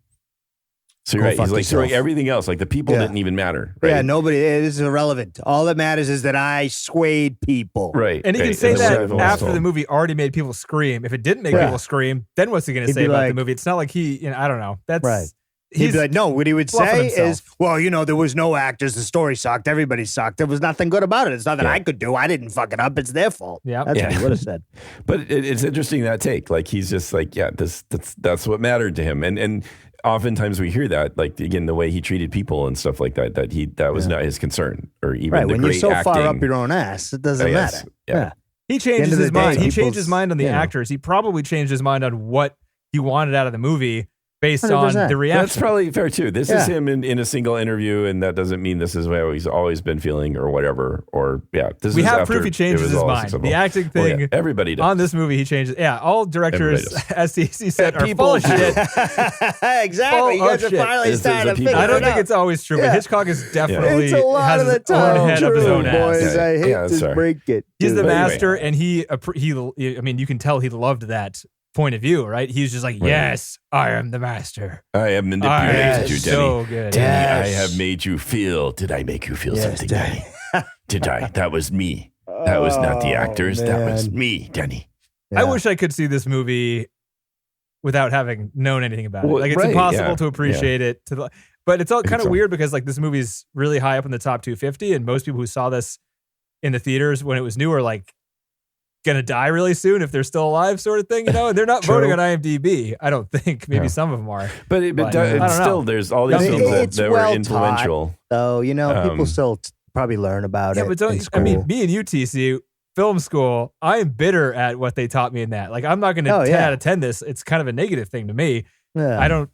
So you're right. He's like throwing everything else. Like the people didn't even matter. Right? Yeah, nobody. It is irrelevant. All that matters is that I swayed people. Right. And he can say that after the movie already made people scream. If it didn't make people scream, then what's he going to say about the movie? It's not like I don't know. That's right. He'd be like, no, what he would say is, well, there was no actors. The story sucked. Everybody sucked. There was nothing good about it. It's nothing I could do. I didn't fuck it up. It's their fault. Yeah, that's what he would have said. But it's interesting, that take. Like, he's just like, that's what mattered to him. And oftentimes we hear that, like, again, the way he treated people and stuff like that, that was not his concern, or even the when great you're so acting. far up your own ass, it doesn't matter. Yeah. He changes his mind. He changed his mind on the actors. He probably changed his mind on what he wanted out of the movie based 100%. On the reaction. That's probably fair too. This is him in a single interview, and that doesn't mean this is how he's always been feeling or whatever. Or we have proof he changes his mind. The acting thing, everybody does. On this movie, he changes. Yeah, all directors, as he said, are full of shit. Exactly. You guys are finally starting to figure it out. I don't think it's always true, but Hitchcock is definitely it's a lot has of the his own head up his own boys. ass. I hate to break it. He's the master, and he. I mean, you can tell he loved that point of view, right? He's just like, yes, I am the master. I have manipulated you, Denny. So good. Denny, I have made you feel. Did I make you feel something, Denny? Did I? That was me. That was not the actors. Man. That was me, Denny. Yeah. I wish I could see this movie without having known anything about it. Like, it's impossible to appreciate it. But it's all kind of weird because, like, this movie's really high up in the top 250, and most people who saw this in the theaters when it was new are like, gonna die really soon if they're still alive, sort of thing, and they're not voting on IMDb. I don't think. Maybe some of them are, but still, there's all these films that were influential. So people still probably learn about it. Yeah, but me and you, TC, film school. I am bitter at what they taught me in that. Like, I'm not gonna 10 out of 10 this. It's kind of a negative thing to me. Yeah. I don't.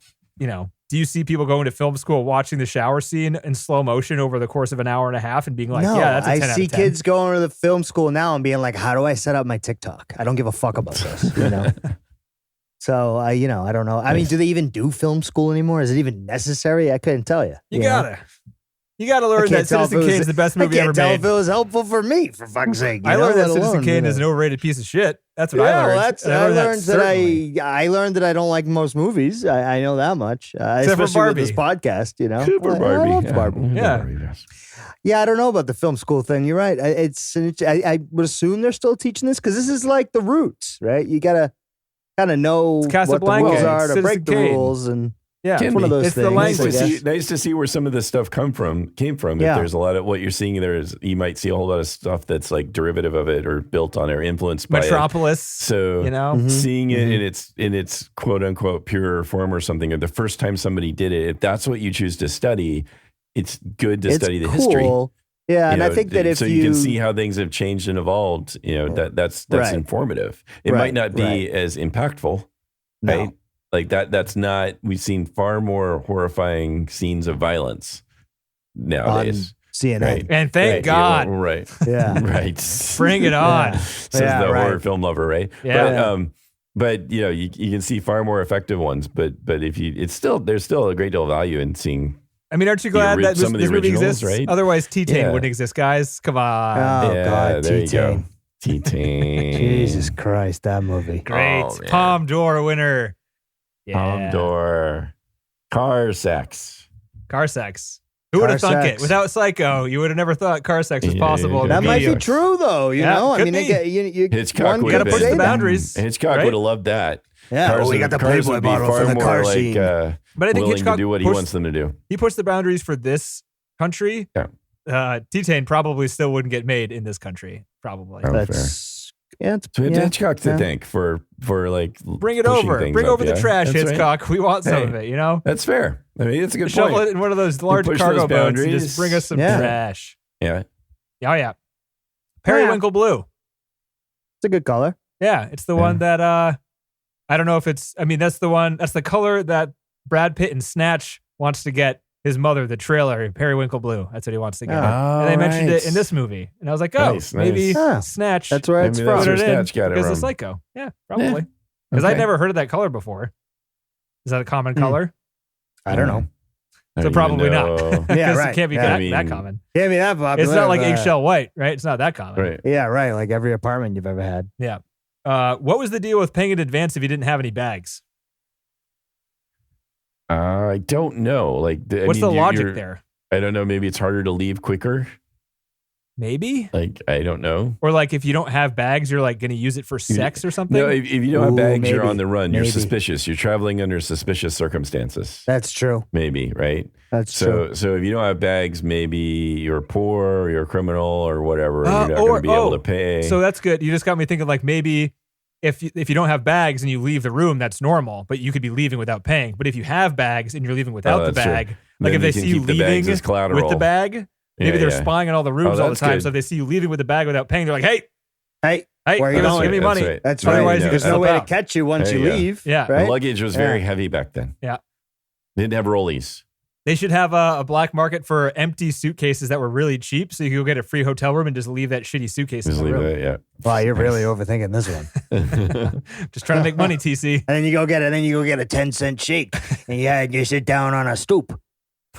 Do you see people going to film school watching the shower scene in slow motion over the course of an hour and a half and being like, that's a 10 out of 10? I see kids going to the film school now and being like, how do I set up my TikTok? I don't give a fuck about this, So, I don't know. I mean, do they even do film school anymore? Is it even necessary? I couldn't tell you. You gotta learn that Citizen Kane is the best movie ever made. I can't tell if it was helpful for me, for fuck's sake. I learned that Citizen Kane is an overrated piece of shit. That's what I learned. I learned that I don't like most movies. I know that much. Except for Barbie. With this podcast, Super Barbie. I love Barbie. Yeah, I don't know about the film school thing. You're right. I would assume they're still teaching this because this is like the roots, right? You gotta kind of know what the rules are to break the rules and. Yeah, it's one of those it's things. The language. Nice to see where some of this stuff came from. If there's a lot of what you're seeing there, you might see a whole lot of stuff that's like derivative of it or built on or influenced by Metropolis. So seeing it in its quote unquote pure form or something, or the first time somebody did it, if that's what you choose to study, it's good to study the history. Yeah, and You I know, think that if so you can see how things have changed and evolved. That's Right. informative. It might not be as impactful, No. right? Like that's not. We've seen far more horrifying scenes of violence nowadays. on CNN. Right. And thank God. Right. Yeah. Right. Bring it on. Says Yeah, the right. horror film lover, right? Yeah. But you know, you can see far more effective ones. But if you, there's still a great deal of value in seeing. I mean, aren't you glad that some of the this movie originals, exists? right? Otherwise, T-Tane Yeah. wouldn't exist, guys. Come on. Oh, God, there T-Tane. you go. T-Tane. Jesus Christ, that movie. Great. Oh, man. Palme d'Or winner. Yeah. Palme d'Or. Car sex. Car sex. Who would have Car thunk sex. it? Without Psycho, you would have never thought car sex was Yeah, possible. in yeah. That might media. be true, though. You Yeah, know, I could mean, be. you Hitchcock one would You have gotta push been- the say that. boundaries. Hitchcock right? would have loved that. Yeah, Cars we got the cars Playboy would be bottle far for the more car like, scene. But I think willing Hitchcock to do what he pushed- wants them to do. He pushed the boundaries for this country. Yeah. T-Tane probably still wouldn't get made in this country. Probably. Oh, That's it's So yeah, Hitchcock to yeah. thank for like Bring it pushing over. things Bring up, over the yeah. trash, That's right. Hitchcock. We want some Hey. of it, you know? That's fair. I mean, it's a good Shovel point. it in one of those large push cargo those boats and boundaries. just bring us some Yeah. trash. Yeah. Oh, yeah. Periwinkle Blue. It's a good color. Yeah, it's the one that I don't know if it's. I mean, that's the color that Brad Pitt in Snatch wants to get his mother, the trailer, Periwinkle Blue. That's what he wants to get. Oh, And they mentioned right. it in this movie, and I was like, oh, Nice, maybe nice. Ah, Snatch. That's where it's Maybe that's put from. where it in Snatch got it because of from. Psycho. Yeah, probably. Because Okay. I'd never heard of that color before. Is that a common color? I don't know. I So don't probably even not. know. Yeah, Because right. it can't be Yeah, that, I mean- that common. Yeah, I mean that popular. It's not like but- eggshell white, right? It's not that common. Right. Yeah, right. Like every apartment you've ever had. Yeah. What was the deal with paying in advance if you didn't have any bags? I don't know. Like, What's the logic there? I don't know. Maybe it's harder to leave quicker. Maybe? Like, I don't know. Or like if you don't have bags, you're like going to use it for sex or something? No, if you don't have Ooh, bags, you're maybe. on the run. You're Maybe. suspicious. You're traveling under suspicious circumstances. That's true. Maybe, right? That's true. So if you don't have bags, maybe you're poor or you're a criminal or whatever. And you're not or- going to be able to pay. So that's good. You just got me thinking like maybe if you don't have bags and you leave the room, that's normal, but you could be leaving without paying. But if you have bags and you're leaving without the that's true. bag, like Then if they you can see you keep the bags leaving as collateral. with the bag, maybe Yeah, they're yeah. spying on all the rooms Oh, all the that's time. good. So if they see you leaving with the bag without paying, they're like, hey, Hey, hey, where are you give going? me That's money. right. That's Right. right. Otherwise, you There's can no slip way out. to catch you once There you you go. leave. Yeah. The Right? luggage was very heavy back then. Yeah. They didn't have rollies. They should have a black market for empty suitcases that were really cheap, so you could go get a free hotel room and just leave that shitty suitcase Just in the leave room. it, yeah. Wow, you're really overthinking this one. Just trying to make money, TC. And then you go get a 10-cent shake, and you sit down on a stoop.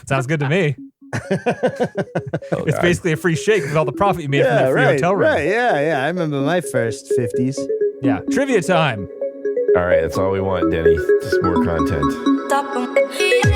Sounds good to me. Oh, It's God. basically a free shake with all the profit you made from that free hotel room. Right, yeah. I remember my first 50s. Yeah. Trivia time. All right, that's all we want, Denny. Just more content. Stop 'em.